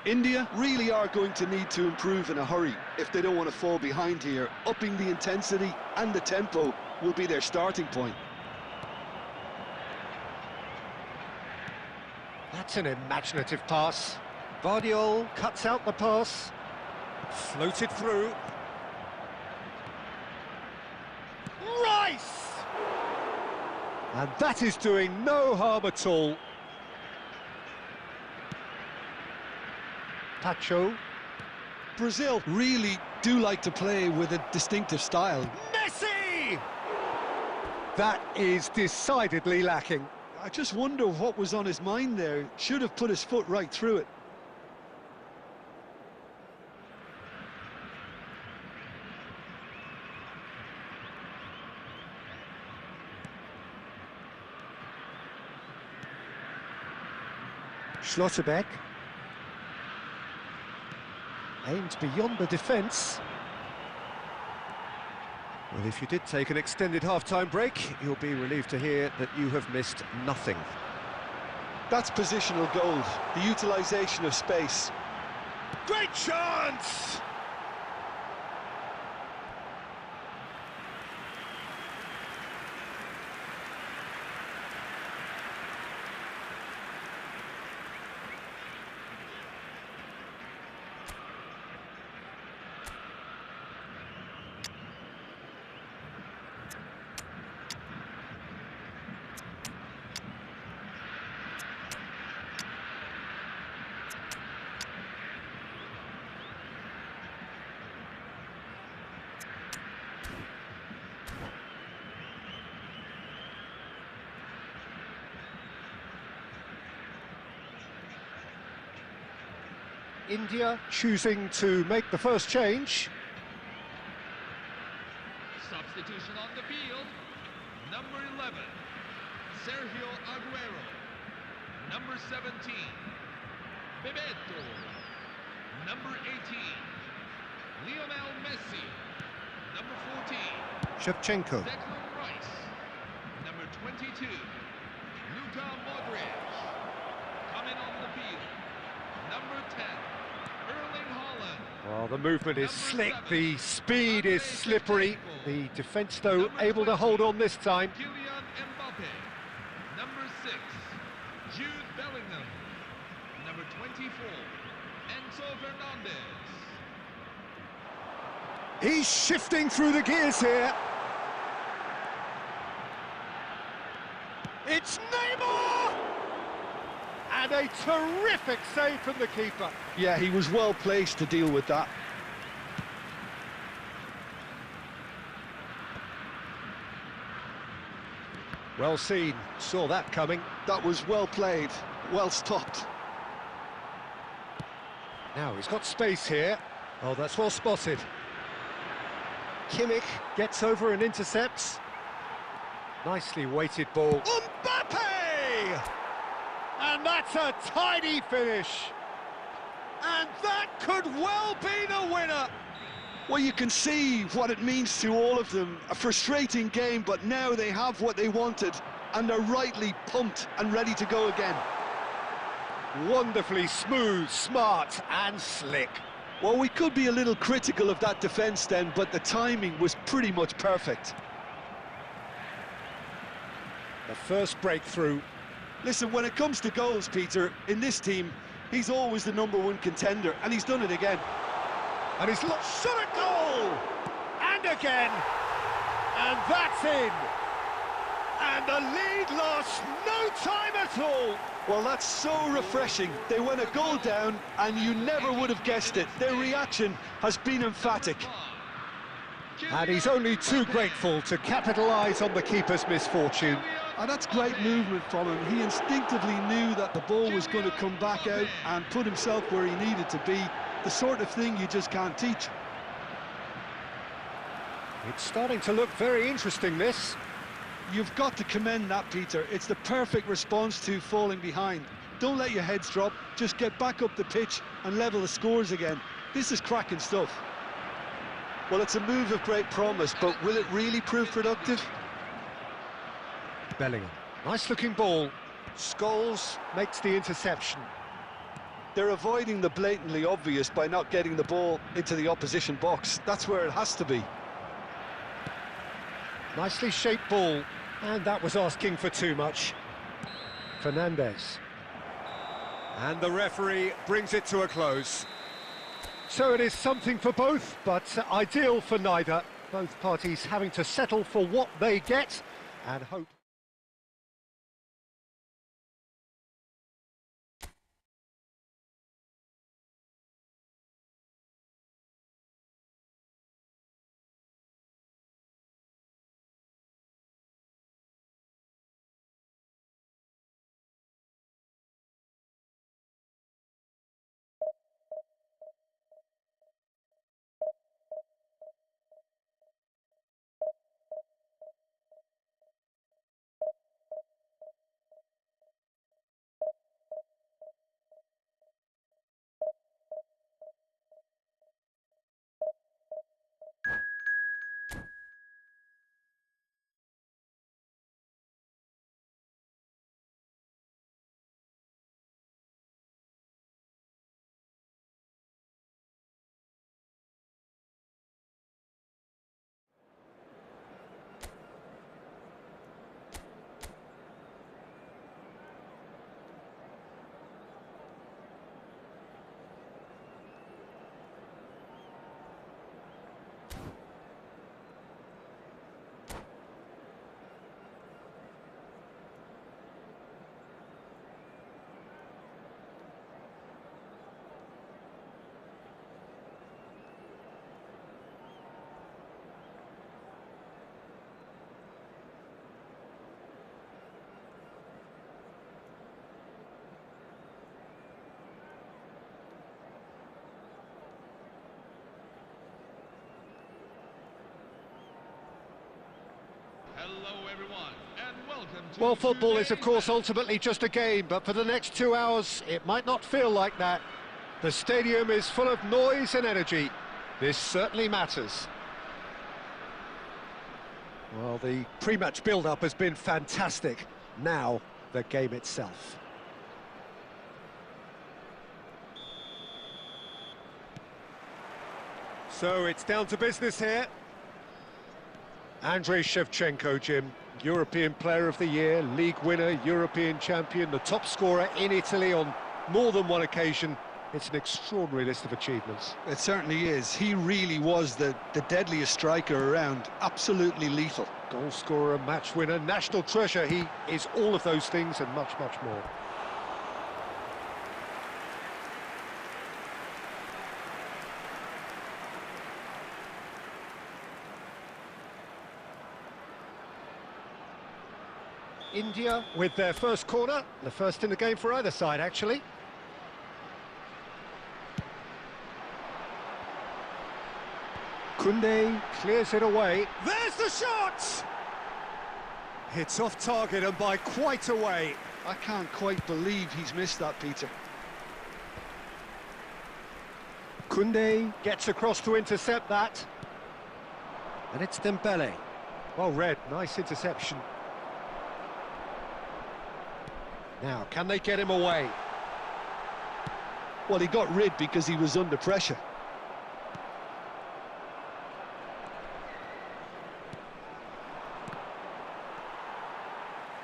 India really are going to need to improve in a hurry if they don't want to fall behind here. Upping the intensity and the tempo will be their starting point. That's an imaginative pass. Vardiol cuts out the pass. Floated through. Rice! And that is doing no harm at all. Pacho. Brazil really do like to play with a distinctive style. Messi! That is decidedly lacking. I just wonder what was on his mind there. Should have put his foot right through it. Schlotterbeck. Aimed beyond the defence. Well, if you did take an extended half-time break, you'll be relieved to hear that you have missed nothing. That's positional goal, the utilisation of space. Great chance! India choosing to make the first change. Substitution on the field. Number 11, Sergio Aguero. Number 17, Bebeto. Number 18, Lionel Messi. Number 14, Shevchenko. Declan Rice. Number 22, Luka Modric. Coming on the field. Number 10, Erling Haaland. Well, the movement is slick, the speed is slippery. The defence, though, able to hold on this time. Kylian Mbappe. Number 6, number 24, Enzo Fernandez. He's shifting through the gears here. It's Neymar! And a terrific save from the keeper. Yeah, he was well placed to deal with that. Well seen, saw that coming. That was well played, well stopped. Now he's got space here. Oh, that's well spotted. Kimmich gets over and intercepts. Nicely weighted ball. Mbappe! And that's a tidy finish. And that could well be the winner. Well, you can see what it means to all of them. A frustrating game, but now they have what they wanted, and they're rightly pumped and ready to go again. Wonderfully smooth, smart and slick. Well, we could be a little critical of that defence then, but the timing was pretty much perfect. The first breakthrough. Listen, when it comes to goals, Peter, in this team, he's always the #1 contender, and he's done it again. And he's shot a goal! And again! And that's in! And the lead lost no time at all! Well, that's so refreshing. They went a goal down, and you never would have guessed it. Their reaction has been emphatic. And he's only too grateful to capitalise on the keeper's misfortune. And that's great movement from him. He instinctively knew that the ball was going to come back out and put himself where he needed to be. The sort of thing you just can't teach. It's starting to look very interesting, this. You've got to commend that, Peter. It's the perfect response to falling behind. Don't let your heads drop, just get back up the pitch and level the scores again. This is cracking stuff. Well, it's a move of great promise, but will it really prove productive? Bellingham, nice-looking ball. Scholes makes the interception. They're avoiding the blatantly obvious by not getting the ball into the opposition box. That's where it has to be. Nicely shaped ball, and that was asking for too much. Fernandez. And the referee brings it to a close. So it is something for both, but ideal for neither. Both parties having to settle for what they get and hope. Hello everyone, and welcome to Well, football is of today's course match. ultimately just a game, but for the next 2 hours it might not feel like that. The stadium is full of noise and energy. This certainly matters. Well, the pre-match build-up has been fantastic. Now, the game itself. So it's down to business here. Andrei Shevchenko, Jim, European Player of the Year, League winner, European champion, the top scorer in Italy on more than one occasion. It's an extraordinary list of achievements. It certainly is. He really was the deadliest striker around. Absolutely lethal. Goal scorer, match winner, national treasure. He is all of those things and much, much more. India with their first corner, the first in the game for either side, actually. Kunde clears it away. There's the shot! It's off target and by quite a way. I can't quite believe he's missed that, Peter. Kunde gets across to intercept that. And it's Dembele. Well read, nice interception. Now, can they get him away? Well, he got rid because he was under pressure.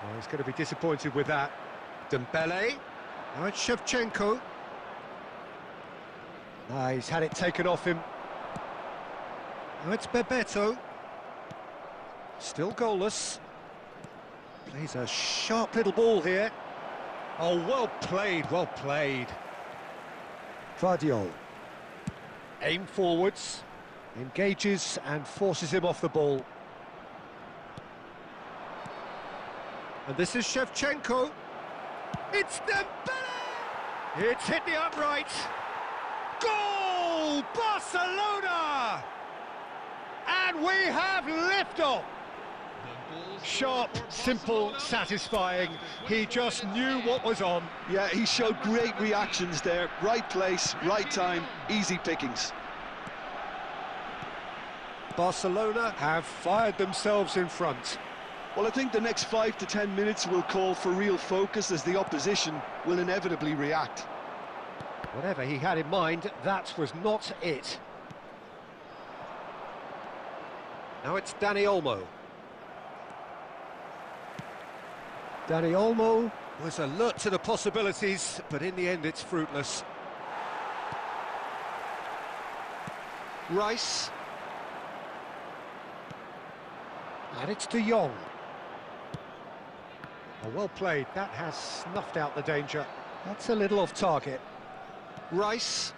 Oh, he's going to be disappointed with that. Dembele. Now it's Shevchenko. Ah, he's had it taken off him. Now it's Bebeto. Still goalless. Plays a sharp little ball here. Oh, well played, well played. Vardiol. Aim forwards. Engages and forces him off the ball. And this is Shevchenko. It's Dembele! It's hit the upright. Goal! Barcelona! And we have liftoff. Sharp, simple, satisfying. He just knew what was on. Yeah, he showed great reactions there. Right place, right time, easy pickings. Barcelona have fired themselves in front. Well, I think the next 5 to 10 minutes will call for real focus as the opposition will inevitably react. Whatever he had in mind, that was not it. Now it's Dani Olmo. Dani Olmo was alert to the possibilities, but in the end it's fruitless. Rice. And it's De Jong. Oh, well played, that has snuffed out the danger. That's a little off target. Rice.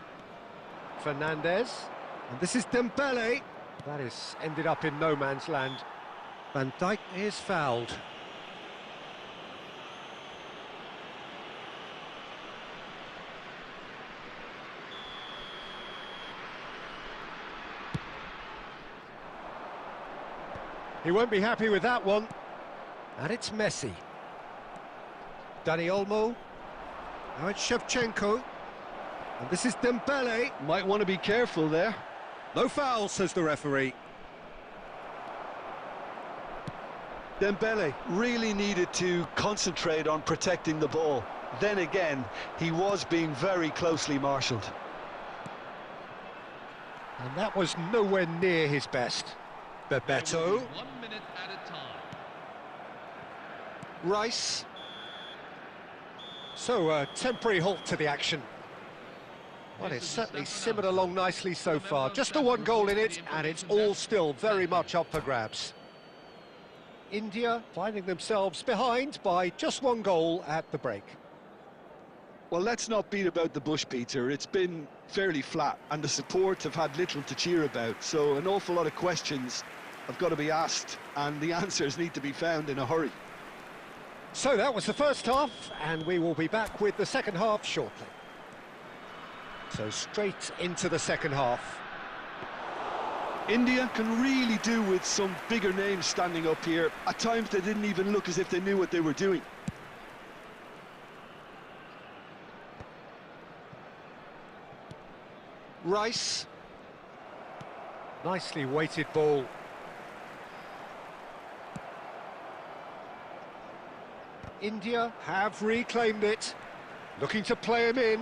Fernandez. And this is Dembele. That is ended up in no man's land. Van Dijk is fouled. He won't be happy with that one. And it's Messi. Dani Olmo. Now it's Shevchenko. And this is Dembele. Might want to be careful there. No foul, says the referee. Dembele really needed to concentrate on protecting the ball. Then again, he was being very closely marshalled. And that was nowhere near his best. Bebeto. 1 minute at a time. Rice. So, a temporary halt to the action. Well, it's certainly simmered along nicely so far. Just the one goal in it, and it's all still very much up for grabs. India finding themselves behind by just one goal at the break. Well, let's not beat about the bush, Peter. It's been fairly flat, and the support have had little to cheer about. So an awful lot of questions have got to be asked, and the answers need to be found in a hurry. So that was the first half, and we will be back with the second half shortly. So straight into the second half. India can really do with some bigger names standing up here. At times they didn't even look as if they knew what they were doing. Rice. Nicely weighted ball. India have reclaimed it. Looking to play him in.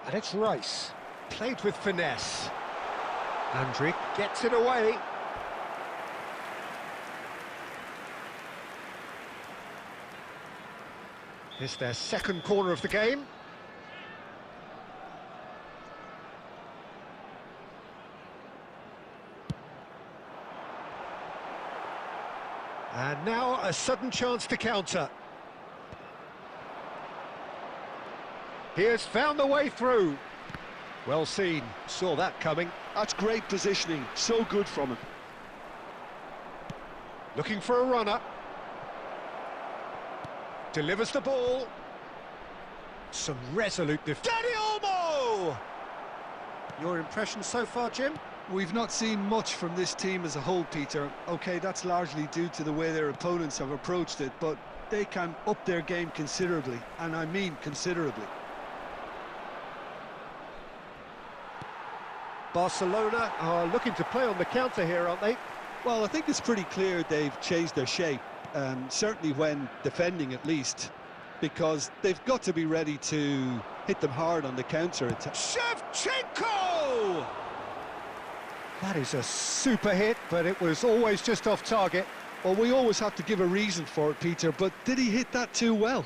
And it's Rice. Played with finesse. Andrick gets it away. It's their second corner of the game. And now a sudden chance to counter. He has found the way through. Well seen, saw that coming. That's great positioning, so good from him. Looking for a runner. Delivers the ball. Some resolute Danny Olmo! Your impression so far, Jim? We've not seen much from this team as a whole, Peter. OK, that's largely due to the way their opponents have approached it, but they can up their game considerably, and I mean considerably. Barcelona are looking to play on the counter here, aren't they? Well, I think it's pretty clear they've changed their shape, certainly when defending at least, because they've got to be ready to hit them hard on the counter attack. Shevchenko! That is a super hit, but it was always just off target. Well, we always have to give a reason for it, Peter, but did he hit that too well?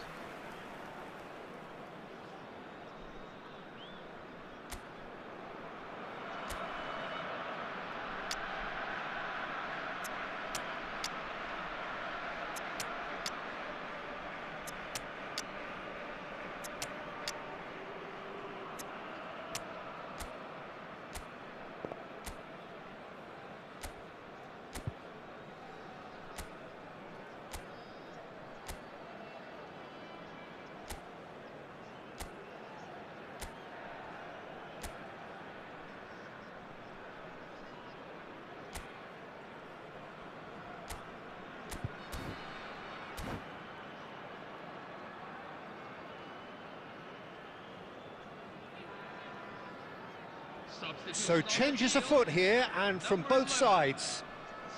So changes afoot here, and from both sides.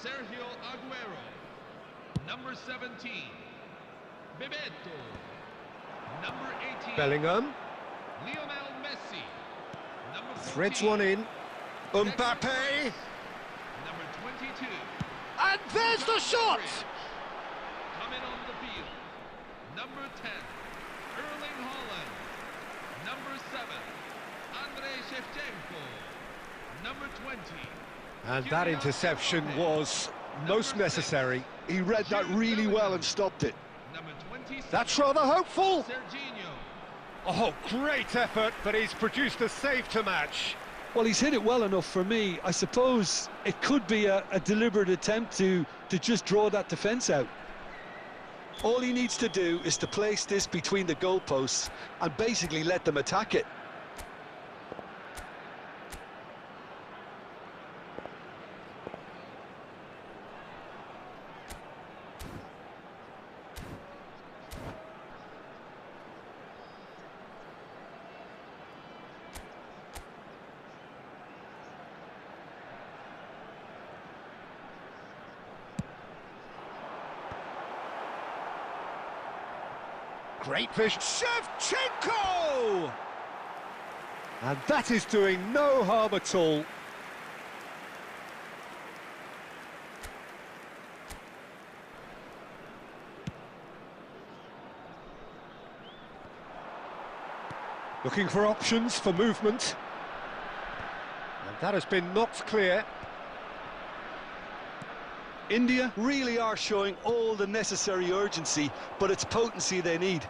Sergio Aguero, number 17. Bebeto, number 18. Bellingham. Lionel Messi, number 14. Threads one in. Mbappe. Number 22. And there's the shot! Coming on the field, number 10. Erling Haaland, number 7. Andrei Shevchenko, number 20. And that interception was most necessary. He read that really well and stopped it. Number 27. That's rather hopeful. Serginho. Oh, great effort, but he's produced a save to match. Well, he's hit it well enough for me. I suppose it could be a deliberate attempt to just draw that defence out. All he needs to do is to place this between the goalposts and basically let them attack it. Great vision. Shevchenko! And that is doing no harm at all. Looking for options for movement. And that has been knocked clear. India really are showing all the necessary urgency, but it's potency they need.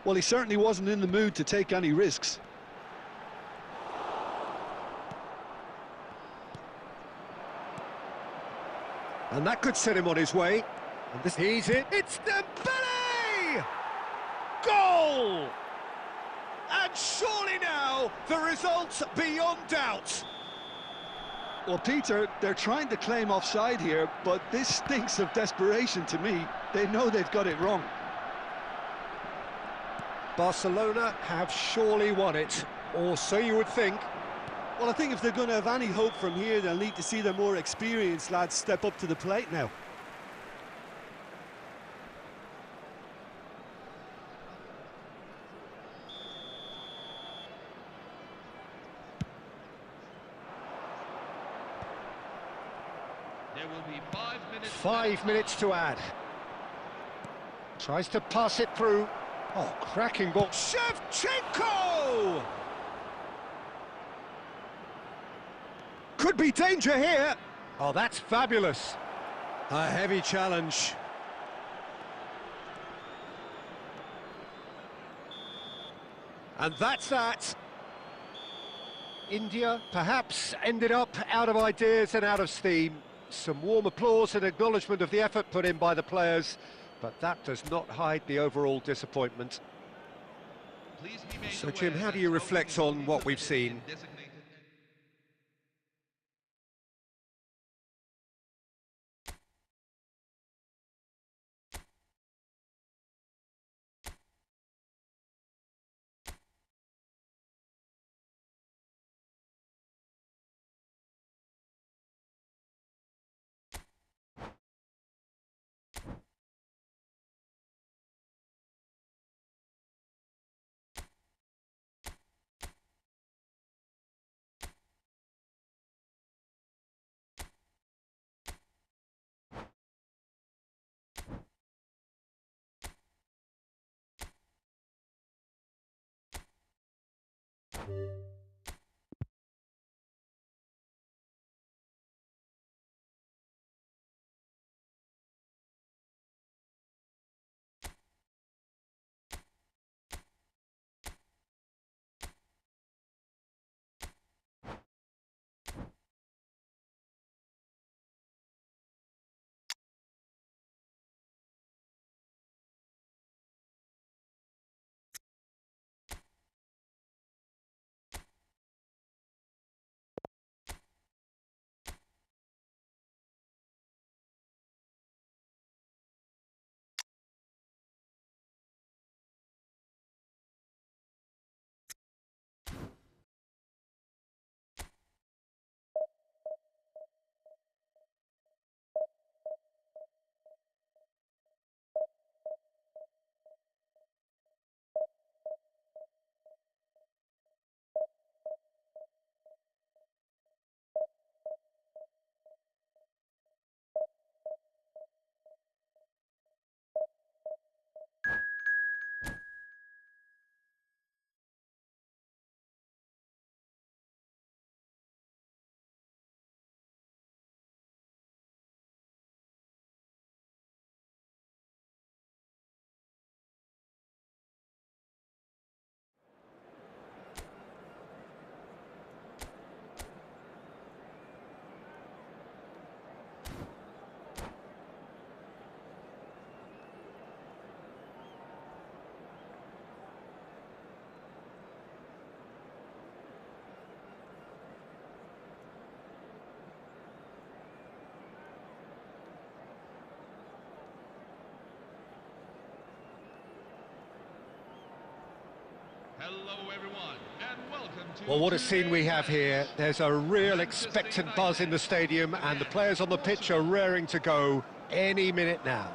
Well, he certainly wasn't in the mood to take any risks. And that could set him on his way. And this, he's it. It's Dembele! Goal! And surely now the result's beyond doubt. Well, Peter, they're trying to claim offside here, but this stinks of desperation to me. They know they've got it wrong. Barcelona have surely won it, or so you would think. Well, I think if they're going to have any hope from here, they'll need to see their more experienced lads step up to the plate now. There will be 5 minutes. 5 minutes to add. Tries to pass it through. Oh, cracking ball. Shevchenko! Could be danger here. Oh, that's fabulous. A heavy challenge. And that's that. India perhaps ended up out of ideas and out of steam. Some warm applause and acknowledgement of the effort put in by the players, but that does not hide the overall disappointment. So, Jim, how do you reflect on what we've seen? Hello everyone, and welcome to... Well, what a scene we have here. There's a real expectant buzz in the stadium, and the players on the pitch are raring to go any minute now.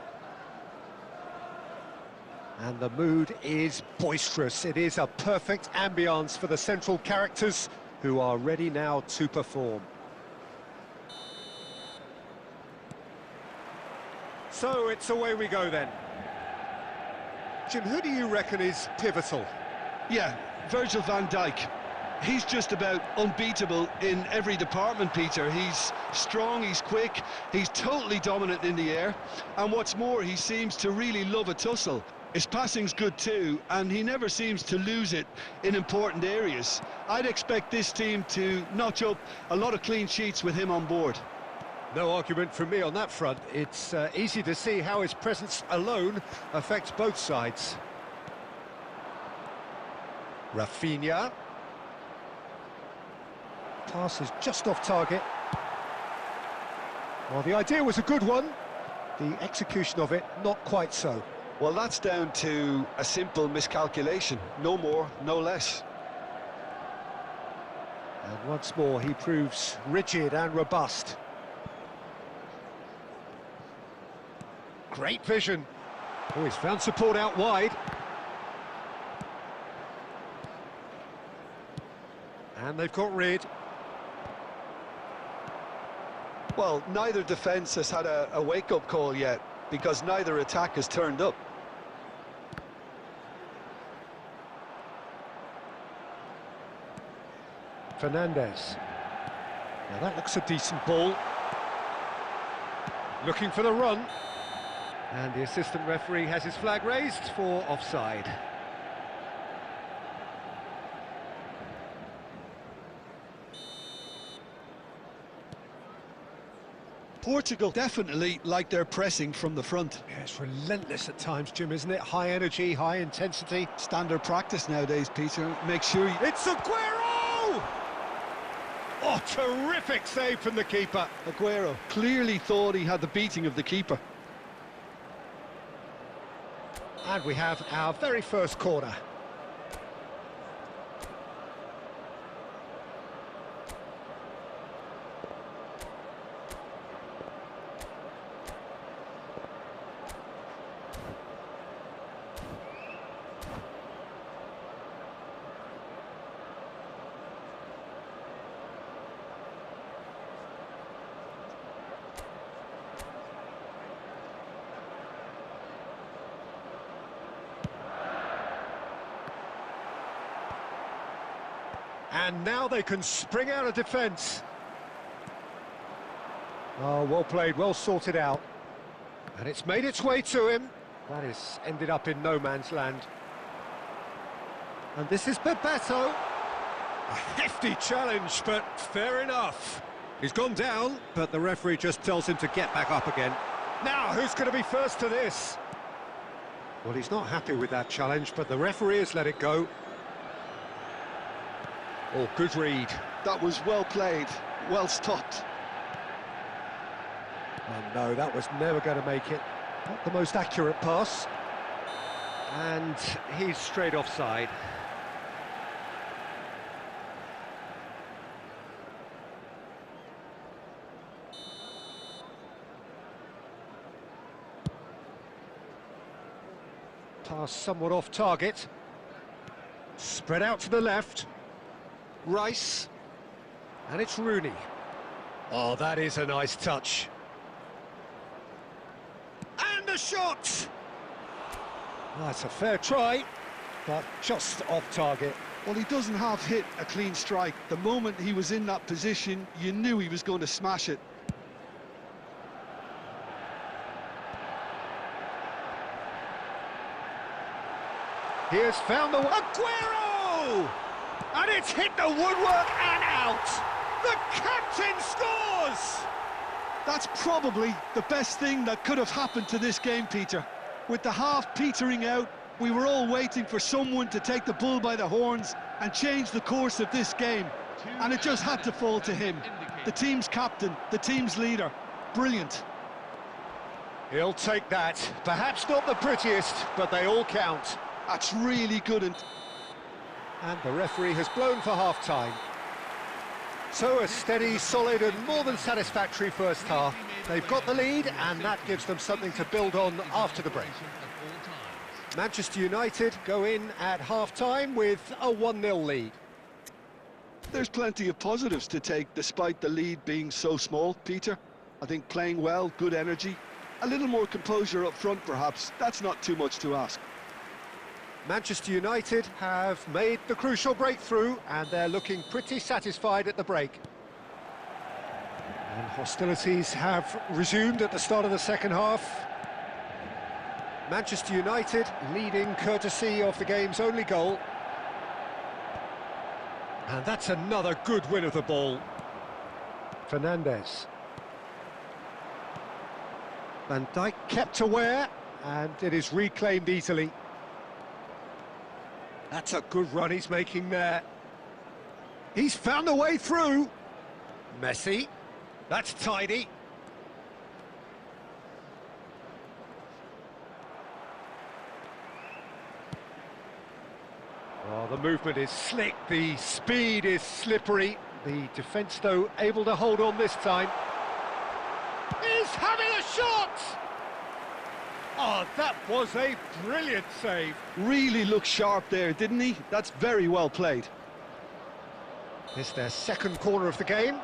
And the mood is boisterous. It is a perfect ambience for the central characters who are ready now to perform. So it's away we go then. Jim, who do you reckon is pivotal? Yeah, Virgil van Dijk. He's just about unbeatable in every department, Peter. He's strong, he's quick, he's totally dominant in the air, and what's more, he seems to really love a tussle. His passing's good too, and he never seems to lose it in important areas. I'd expect this team to notch up a lot of clean sheets with him on board. No argument from me on that front. It's easy to see how his presence alone affects both sides. Rafinha. Pass is just off target. Well, the idea was a good one. The execution of it, not quite so. Well, that's down to a simple miscalculation. No more, no less. And once more, he proves rigid and robust. Great vision. Oh, he's found support out wide. And they've got rid. Well, neither defence has had a wake-up call yet, because neither attack has turned up. Fernandez. Now that looks a decent ball. Looking for the run. And the assistant referee has his flag raised for offside. Portugal definitely like their pressing from the front. Yeah, it's relentless at times, Jim, isn't it? High energy, high intensity. Standard practice nowadays, Peter. Make sure you... It's Aguero! Oh, terrific save from the keeper. Aguero clearly thought he had the beating of the keeper. And we have our very first corner. And now they can spring out of defence. Oh, well played, well sorted out. And it's made its way to him. That is ended up in no man's land. And this is Bebeto. A hefty challenge, but fair enough. He's gone down, but the referee just tells him to get back up again. Now, who's going to be first to this? Well, he's not happy with that challenge, but the referee has let it go. Oh, good read. That was well played, well stopped. Oh no, that was never going to make it. Not the most accurate pass. And he's straight offside. Pass somewhat off target. Spread out to the left. Rice, and it's Rooney. Oh, that is a nice touch. And a shot! That's a fair try, but just off target. Well, he doesn't have hit a clean strike. The moment he was in that position, you knew he was going to smash it. He has found the... Aguero! And it's hit the woodwork and out! The captain scores! That's probably the best thing that could have happened to this game, Peter. With the half petering out, we were all waiting for someone to take the bull by the horns and change the course of this game. And it just had to fall to him. The team's captain, the team's leader. Brilliant. He'll take that. Perhaps not the prettiest, but they all count. That's really good. And the referee has blown for half-time. So a steady, solid and more than satisfactory first half. They've got the lead and that gives them something to build on after the break. Manchester United go in at half-time with a 1-0 lead. There's plenty of positives to take despite the lead being so small, Peter. I think playing well, good energy, a little more composure up front perhaps. That's not too much to ask. Manchester United have made the crucial breakthrough and they're looking pretty satisfied at the break. And hostilities have resumed at the start of the second half. Manchester United leading courtesy of the game's only goal. And that's another good win of the ball. Fernandez. Van Dijk kept aware and it is reclaimed easily. That's a good run he's making there. He's found a way through. Messi. That's tidy. Oh, the movement is slick, the speed is slippery. The defence, though, able to hold on this time. He's having a shot! Oh, that was a brilliant save. Really looked sharp there, didn't he? That's very well played. It's their second corner of the game.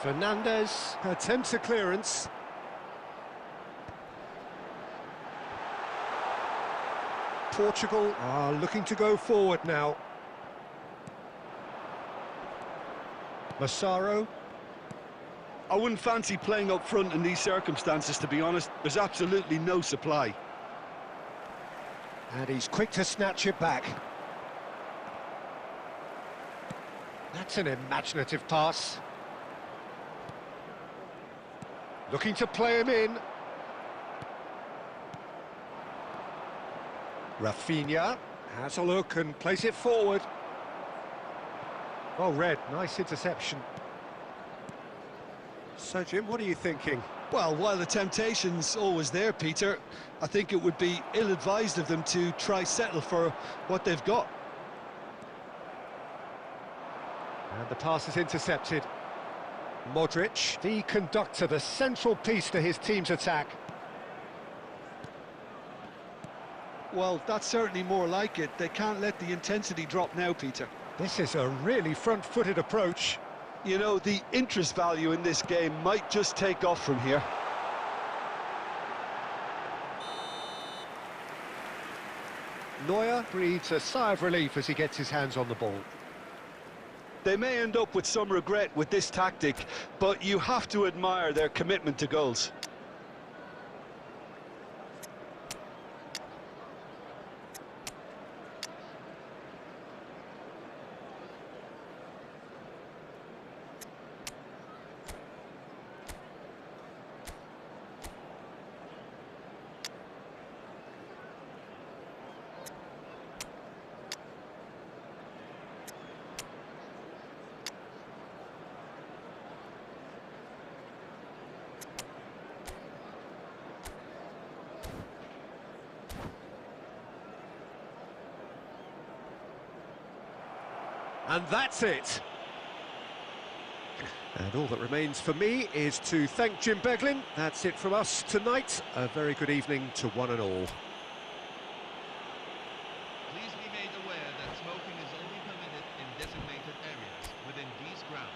Fernandez attempts a clearance. Portugal are looking to go forward now. Massaro. I wouldn't fancy playing up front in these circumstances, to be honest. There's absolutely no supply. And he's quick to snatch it back. That's an imaginative pass. Looking to play him in. Rafinha has a look and plays it forward. Oh, Red, nice interception. So, Jim, what are you thinking? Well, while the temptation's always there, Peter, I think it would be ill-advised of them to try settle for what they've got. And the pass is intercepted. Modric, the conductor, the central piece to his team's attack. Well, that's certainly more like it. They can't let the intensity drop now, Peter. This is a really front-footed approach. You know, the interest value in this game might just take off from here. Neuer breathes a sigh of relief as he gets his hands on the ball. They may end up with some regret with this tactic, but you have to admire their commitment to goals. And that's it. And all that remains for me is to thank Jim Beglin. That's it from us tonight. A very good evening to one and all. Please be made aware that smoking is only permitted in designated areas within these grounds.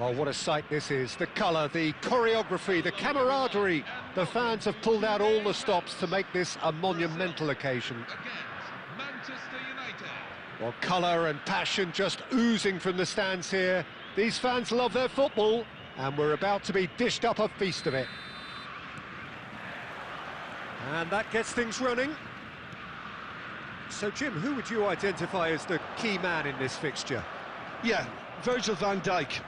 Well, what a sight this is. The colour, the choreography, the camaraderie. The fans have pulled out all the stops to make this a monumental occasion. Against Manchester United. Well, colour and passion just oozing from the stands here. These fans love their football, and we're about to be dished up a feast of it. And that gets things running. So, Jim, who would you identify as the key man in this fixture? Yeah, Virgil van Dijk.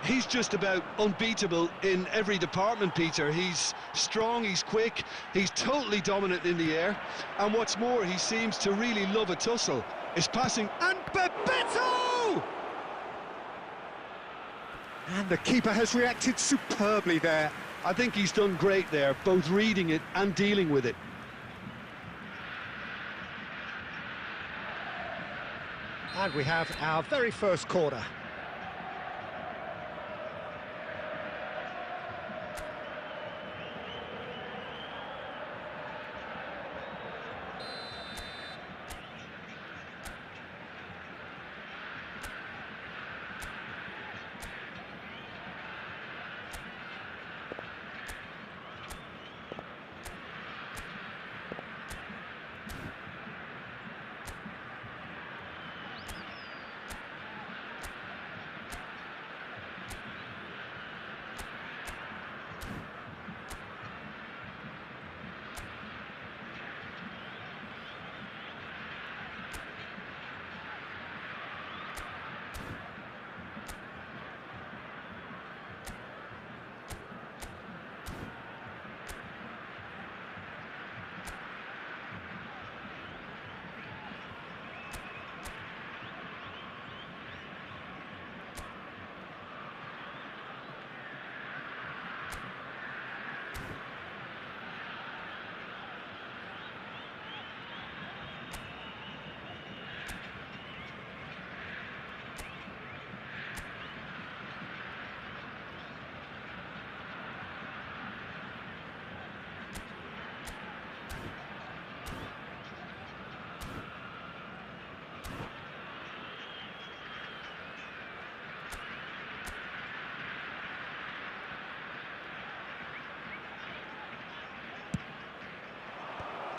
He's just about unbeatable in every department, Peter. He's strong, he's quick, he's totally dominant in the air. And what's more, he seems to really love a tussle. His passing... And Bebeto! And the keeper has reacted superbly there. I think he's done great there, both reading it and dealing with it. And we have our very first corner.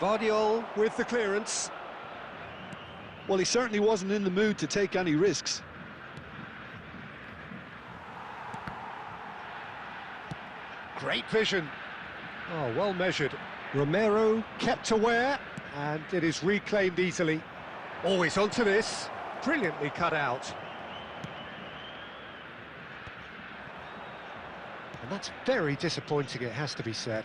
Vardiol with the clearance. Well, he certainly wasn't in the mood to take any risks. Great vision. Oh, well measured. Romero kept aware, and it is reclaimed easily. Always onto this. Brilliantly cut out. And that's very disappointing, it has to be said.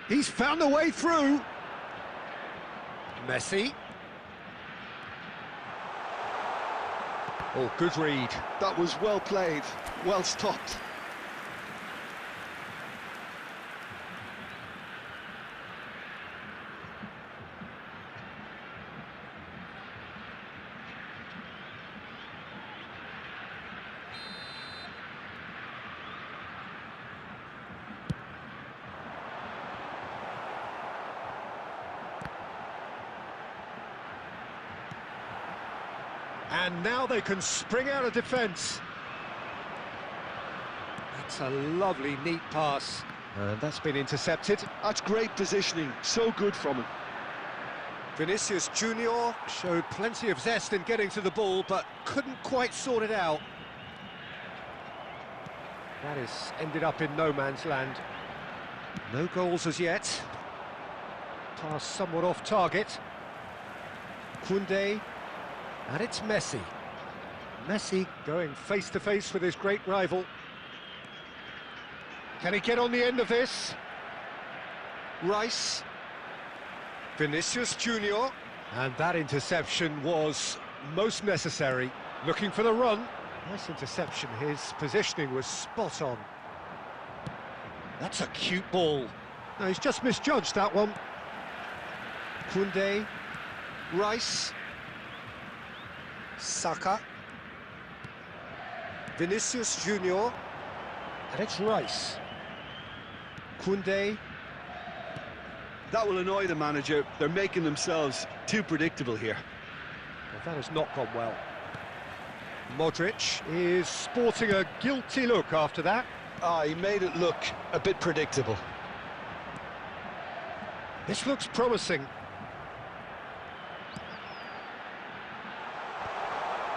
He's found a way through. Messi. Oh, good read. That was well played, well stopped. And now they can spring out of defence. That's a lovely, neat pass. And that's been intercepted. That's great positioning, so good from him. Vinicius Junior showed plenty of zest in getting to the ball, but couldn't quite sort it out. That has ended up in no man's land. No goals as yet. Pass somewhat off target. Koundé. And it's Messi. Messi going face-to-face with his great rival. Can he get on the end of this? Rice. Vinicius Junior. And that interception was most necessary. Looking for the run. Nice interception. His positioning was spot on. That's a cute ball. No, he's just misjudged that one. Koundé. Rice. Saka. Vinicius Junior. And it's Rice. Koundé. That will annoy the manager. They're making themselves too predictable here. Well, That has not gone well. Modric is sporting a guilty look after that. Ah, he made it look a bit predictable. This looks promising.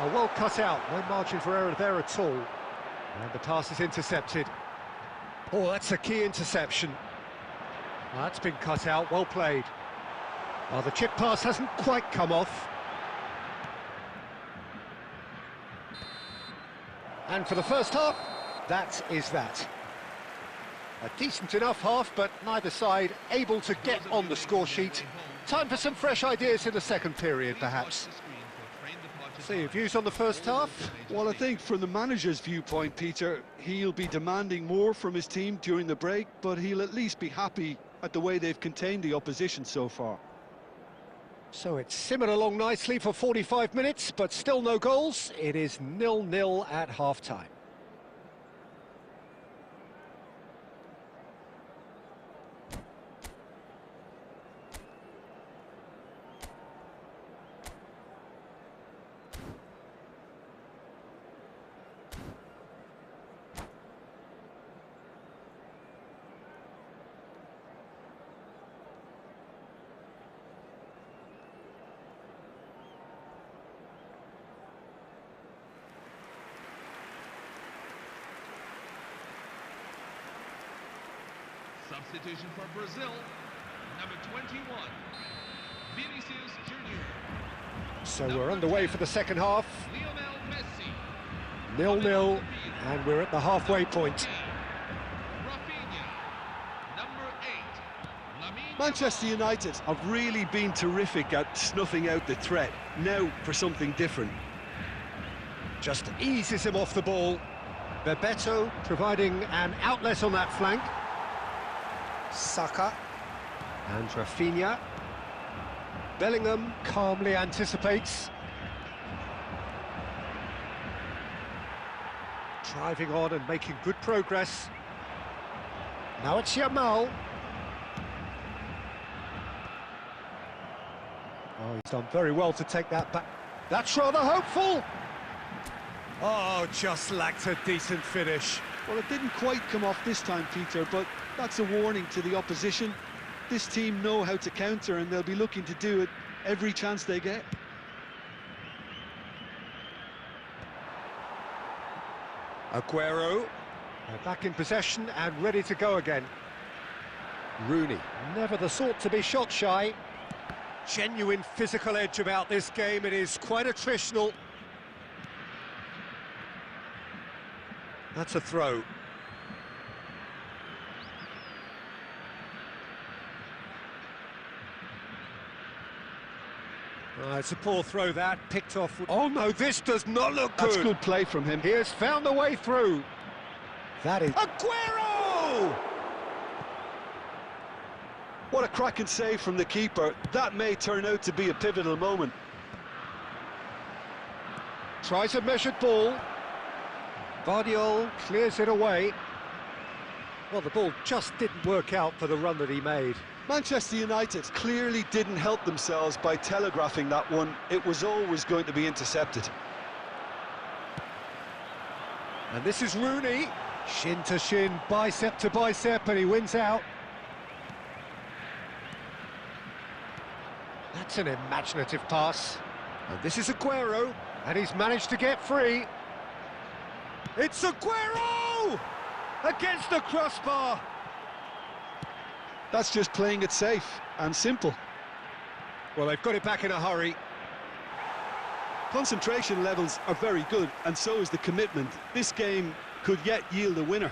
Oh, well cut out, no margin for error there at all. And the pass is intercepted. Oh, that's a key interception. Well, that's been cut out, well played. Oh, the chip pass hasn't quite come off. And for the first half, that is that. A decent enough half, but neither side able to get on the score sheet. Time for some fresh ideas in the second period, perhaps. So your views on the first half? Well, I think from the manager's viewpoint, Peter, he'll be demanding more from his team during the break, but he'll at least be happy at the way they've contained the opposition so far. So it's simmered along nicely for 45 minutes, but still no goals. It is 0-0 at half-time. Substitution for Brazil, number 21, Vinicius Jr. So we're underway for the second half. Lionel Messi. 0-0, and we're at the halfway point. Rafinha, number 8, Lamine Manchester United have really been terrific at snuffing out the threat. Now for something different. Just eases him off the ball. Bebeto providing an outlet on that flank. Saka and Rafinha. Bellingham calmly anticipates. Driving on and making good progress. Now it's Yamal. Oh, he's done very well to take that back. That's rather hopeful. Oh, just lacked a decent finish. Well, it didn't quite come off this time, Peter, but that's a warning to the opposition. This team know how to counter, and they'll be looking to do it every chance they get. Aguero, back in possession and ready to go again. Rooney, never the sort to be shot shy. Genuine physical edge about this game, it is quite attritional. That's a throw. It's a poor throw that, picked off. Oh no, this does not look good. That's good play from him. He has found a way through. That is... Aguero! What a cracking save from the keeper. That may turn out to be a pivotal moment. Tries a measured ball. Guardiola clears it away. Well, the ball just didn't work out for the run that he made. Manchester United clearly didn't help themselves by telegraphing that one. It was always going to be intercepted. And this is Rooney. Shin to shin, bicep to bicep, and he wins out. That's an imaginative pass. And this is Aguero, and he's managed to get free. It's Aguero! Against the crossbar! That's just playing it safe and simple. Well, they've got it back in a hurry. Concentration levels are very good, and so is the commitment. This game could yet yield a winner.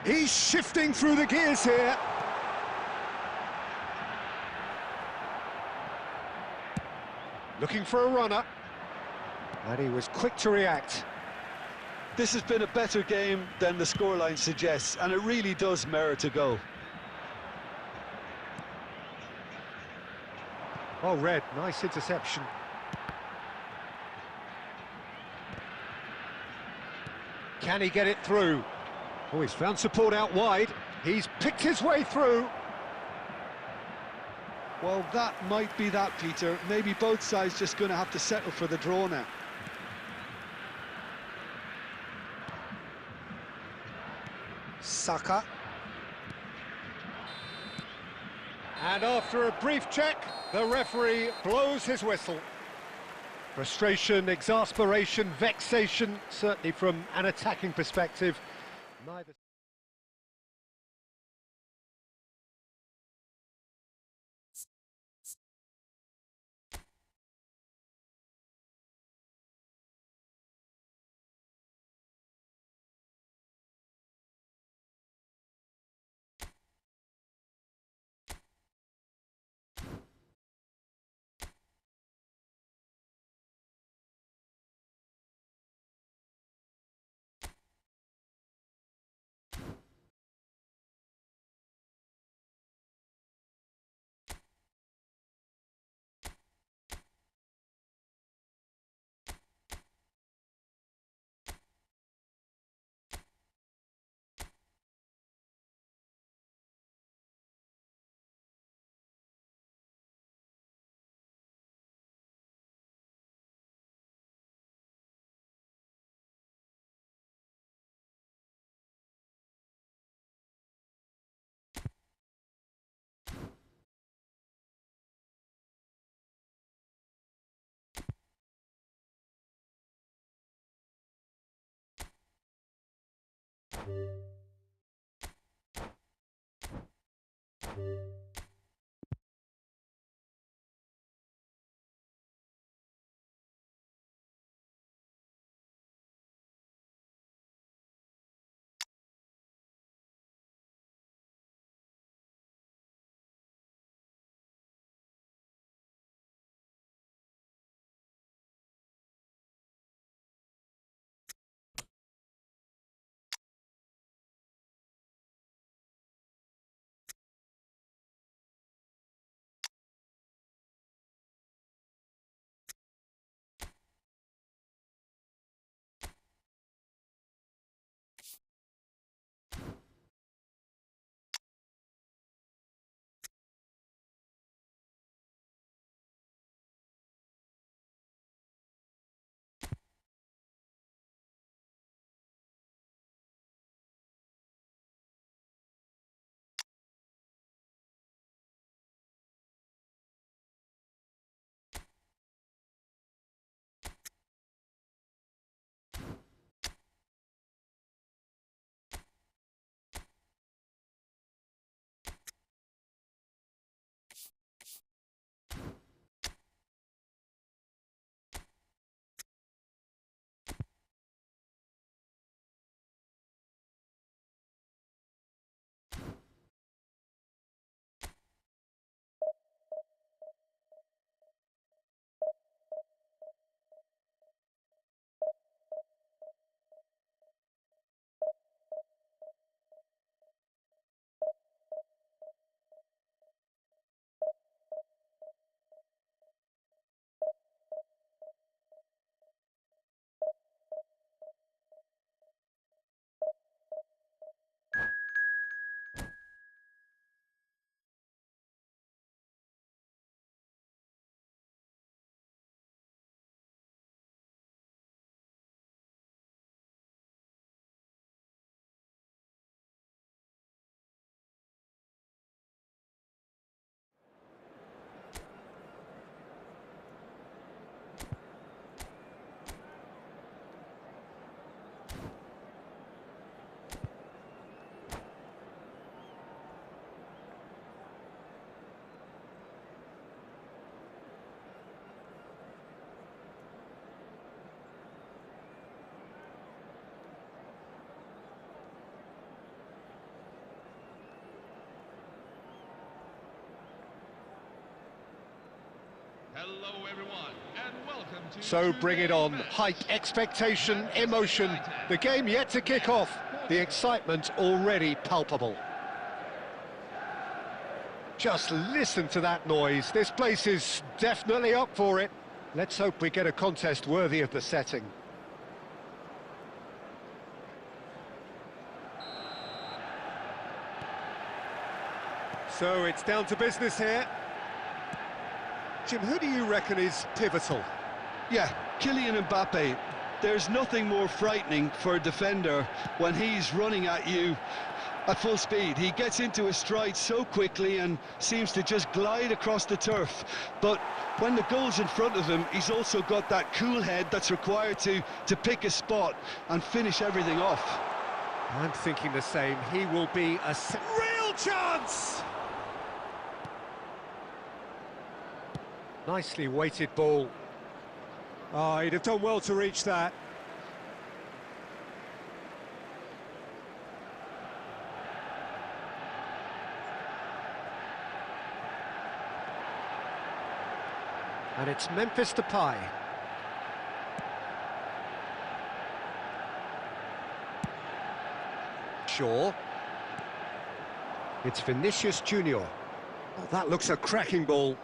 He's shifting through the gears here. Looking for a runner. And he was quick to react. This has been a better game than the scoreline suggests, and it really does merit a goal. Oh, Red, nice interception. Can he get it through? Oh, he's found support out wide. He's picked his way through. Well, that might be that, Peter. Maybe both sides just going to have to settle for the draw now. Saka. And after a brief check, the referee blows his whistle. Frustration, exasperation, vexation, certainly from an attacking perspective. Neither... Hello everyone, and welcome to So bring it on. today's Hype, match. expectation, Manchester emotion. United. The game yet to kick off. The excitement already palpable. Just listen to that noise. This place is definitely up for it. Let's hope we get a contest worthy of the setting. So it's down to business here. Jim, who do you reckon is pivotal? Yeah, Kylian Mbappe. There's nothing more frightening for a defender when he's running at you at full speed. He gets into his stride so quickly and seems to just glide across the turf. But when the goal's in front of him, he's also got that cool head that's required to pick a spot and finish everything off. I'm thinking the same. He will be a real chance! Nicely weighted ball. Oh, he'd have done well to reach that. And it's Memphis Depay. Shaw. It's Vinicius Junior. Oh, that looks a cracking ball.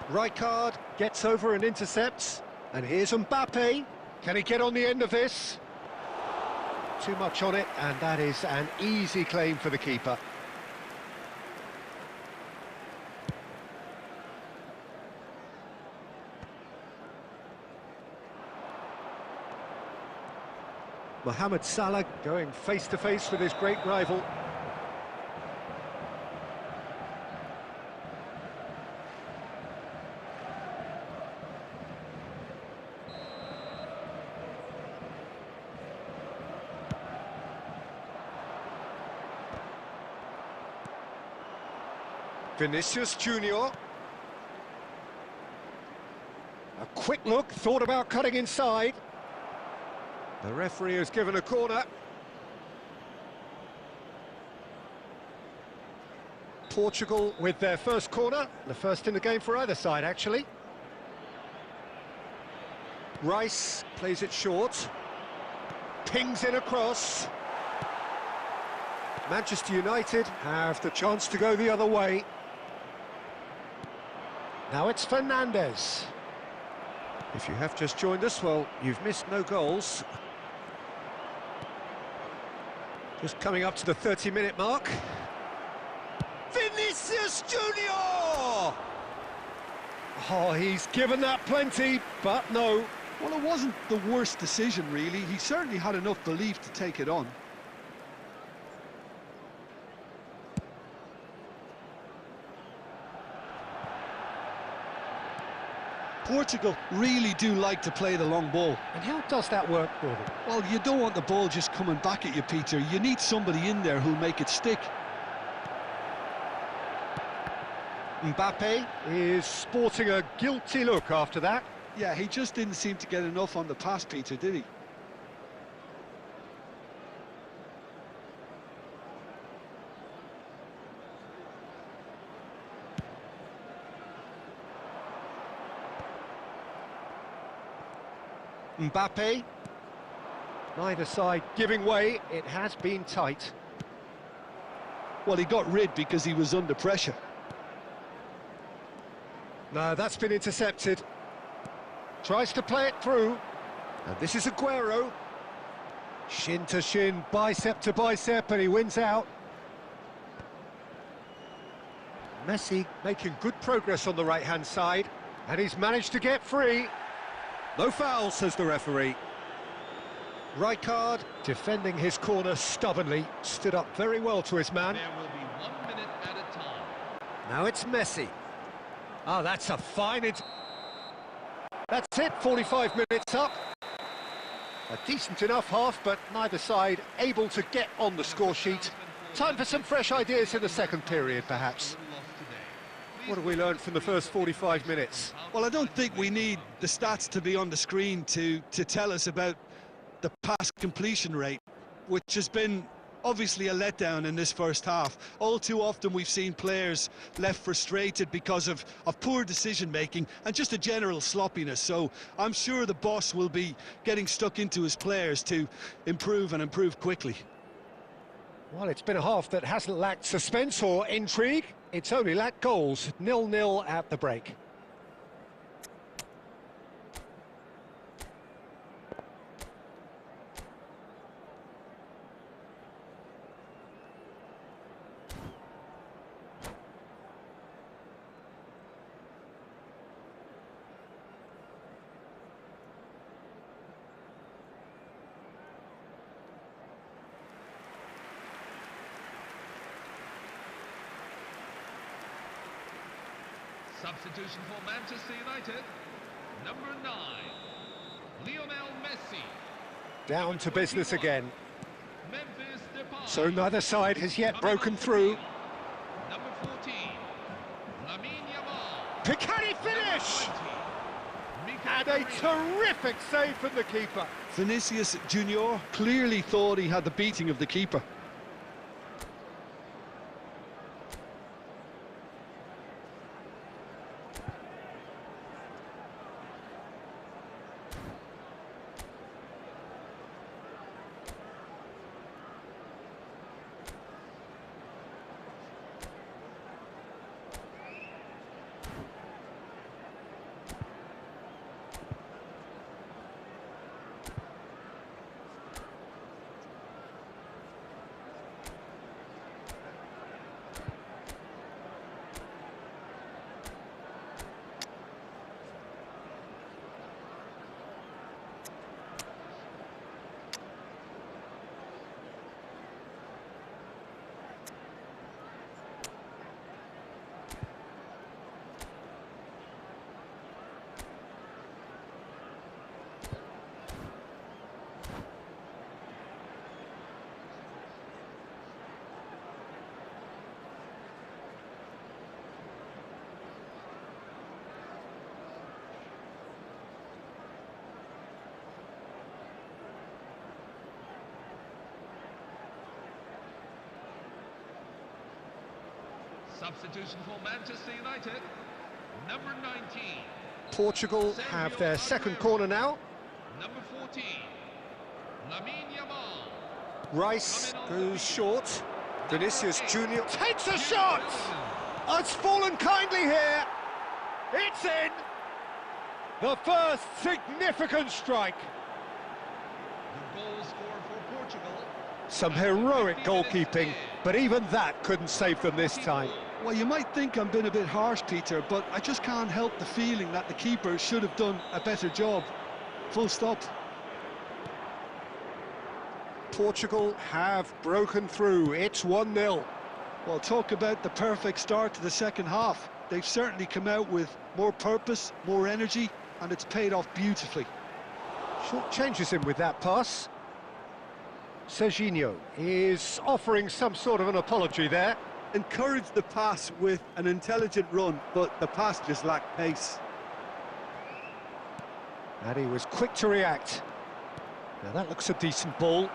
Rijkaard gets over and intercepts. And here's Mbappe. Can he get on the end of this? Too much on it, and that is an easy claim for the keeper. Mohamed Salah going face-to-face with his great rival. Vinicius Junior. A quick look, thought about cutting inside. The referee has given a corner. Portugal with their first corner, the first in the game for either side, actually. Rice plays it short. Pings in across. Manchester United have the chance to go the other way. Now it's Fernandes. If you have just joined us, well, you've missed no goals. Just coming up to the 30-minute mark. Vinicius Junior! Oh, he's given that plenty, but no. Well, it wasn't the worst decision, really. He certainly had enough belief to take it on. Portugal really do like to play the long ball. And how does that work, Gordon? Well, you don't want the ball just coming back at you, Peter. You need somebody in there who'll make it stick. Mbappe is sporting a guilty look after that. Yeah, he just didn't seem to get enough on the pass, Peter, did he? Mbappe. Neither side giving way. It has been tight. Well, he got rid because he was under pressure. No, that's been intercepted. Tries to play it through. And this is Aguero. Shin to shin, bicep to bicep, and he wins out. Messi making good progress on the right-hand side. And he's managed to get free. No foul, says the referee. Rijkaard defending his corner stubbornly, stood up very well to his man. There will be 1 minute at a time. Now it's Messi. Oh, that's a fine... That's it, 45 minutes up. A decent enough half, but neither side able to get on the score sheet. Time for some fresh ideas in the second period, perhaps. What have we learned from the first 45 minutes? Well, I don't think we need the stats to be on the screen to tell us about the pass completion rate, which has been obviously a letdown in this first half. All too often we've seen players left frustrated because of poor decision-making and just a general sloppiness. So I'm sure the boss will be getting stuck into his players to improve and improve quickly. Well, it's been a half that hasn't lacked suspense or intrigue. It's only lacked goals. 0-0 at the break. Substitution for Manchester United. Number 9, Lionel Messi. Down to business 21, again. Memphis Depay. So neither side has yet Coming broken on the through. field. Number 14, Lamine Yamal. Can he finish? Number 20, Mika And a Arena. terrific save from the keeper. Vinicius Junior clearly thought he had the beating of the keeper. Substitution for Manchester United. Number 19, Portugal have their second corner now. number 14, Lamine Yamal. Rice goes short. Vinicius Junior takes a shot! Oh, it's fallen kindly here. It's in. The first significant strike. The goal scored for Portugal. Some heroic goalkeeping, but even that couldn't save them this time. Well, you might think I'm being a bit harsh, Peter, but I just can't help the feeling that the keeper should have done a better job. Full stop. Portugal have broken through. It's 1-0. Well, talk about the perfect start to the second half. They've certainly come out with more purpose, more energy, and it's paid off beautifully. Short changes him with that pass. Serginho is offering some sort of an apology there. Encouraged the pass with an intelligent run, but the pass just lacked pace. And he was quick to react. Now that looks a decent ball.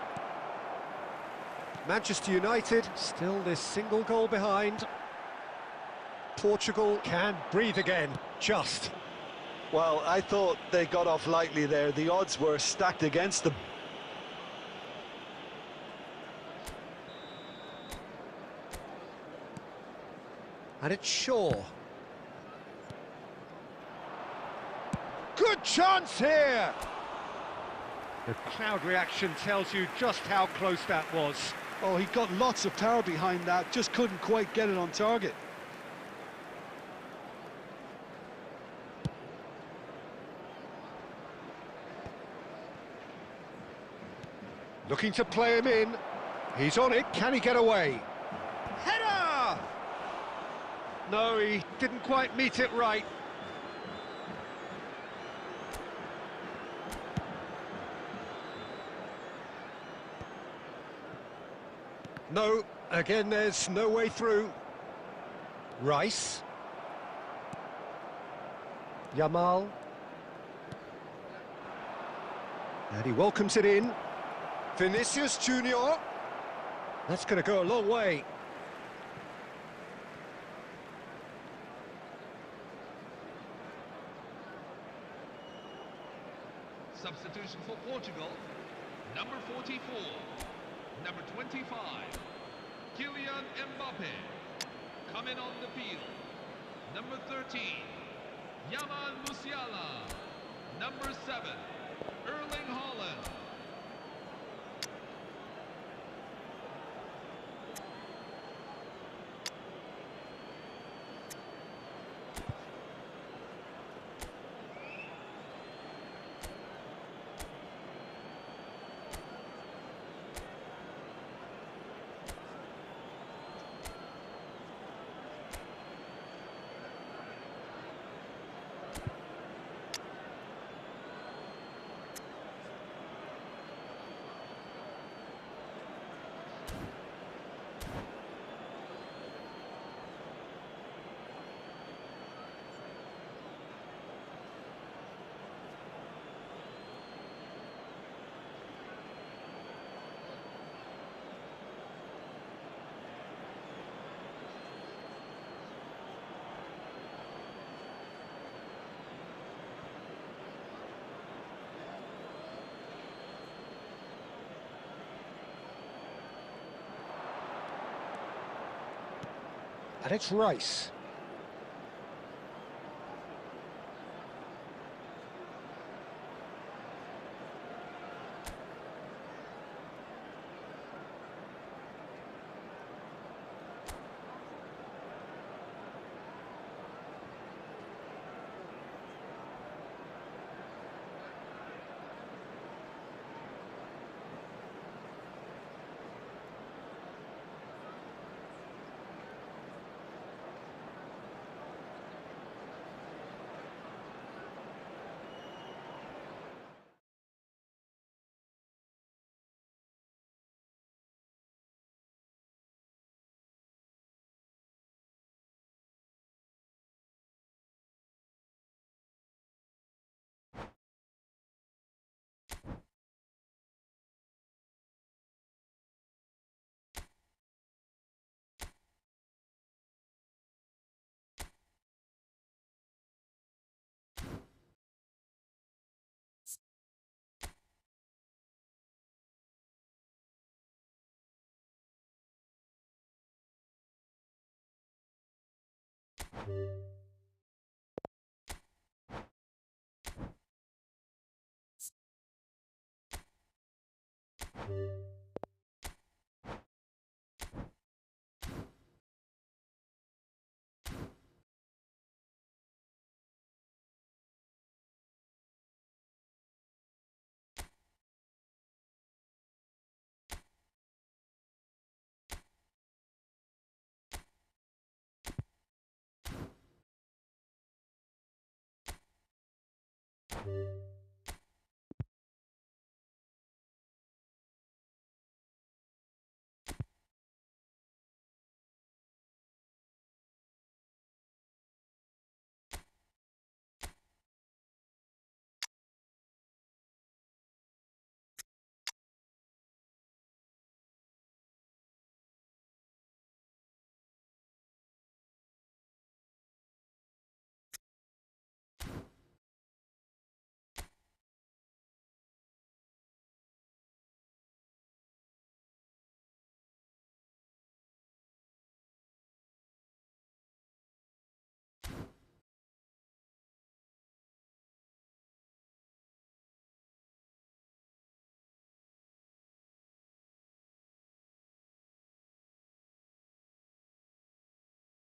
Manchester United still this single goal behind. Portugal can breathe again, just. Well, I thought they got off lightly there. The odds were stacked against them. And it's Shaw. Good chance here! The crowd reaction tells you just how close that was. Oh, he got lots of power behind that, just couldn't quite get it on target. Looking to play him in. He's on it, can he get away? Header! No, he didn't quite meet it right. No, again there's no way through. Rice. Yamal. And he welcomes it in. Vinicius Junior. That's going to go a long way. Substitution for Portugal. Number 44, number 25, Kylian Mbappe. Coming on the field. Number 13, Yamal Musiala. Number 7, Erling Haaland. And it's Rice.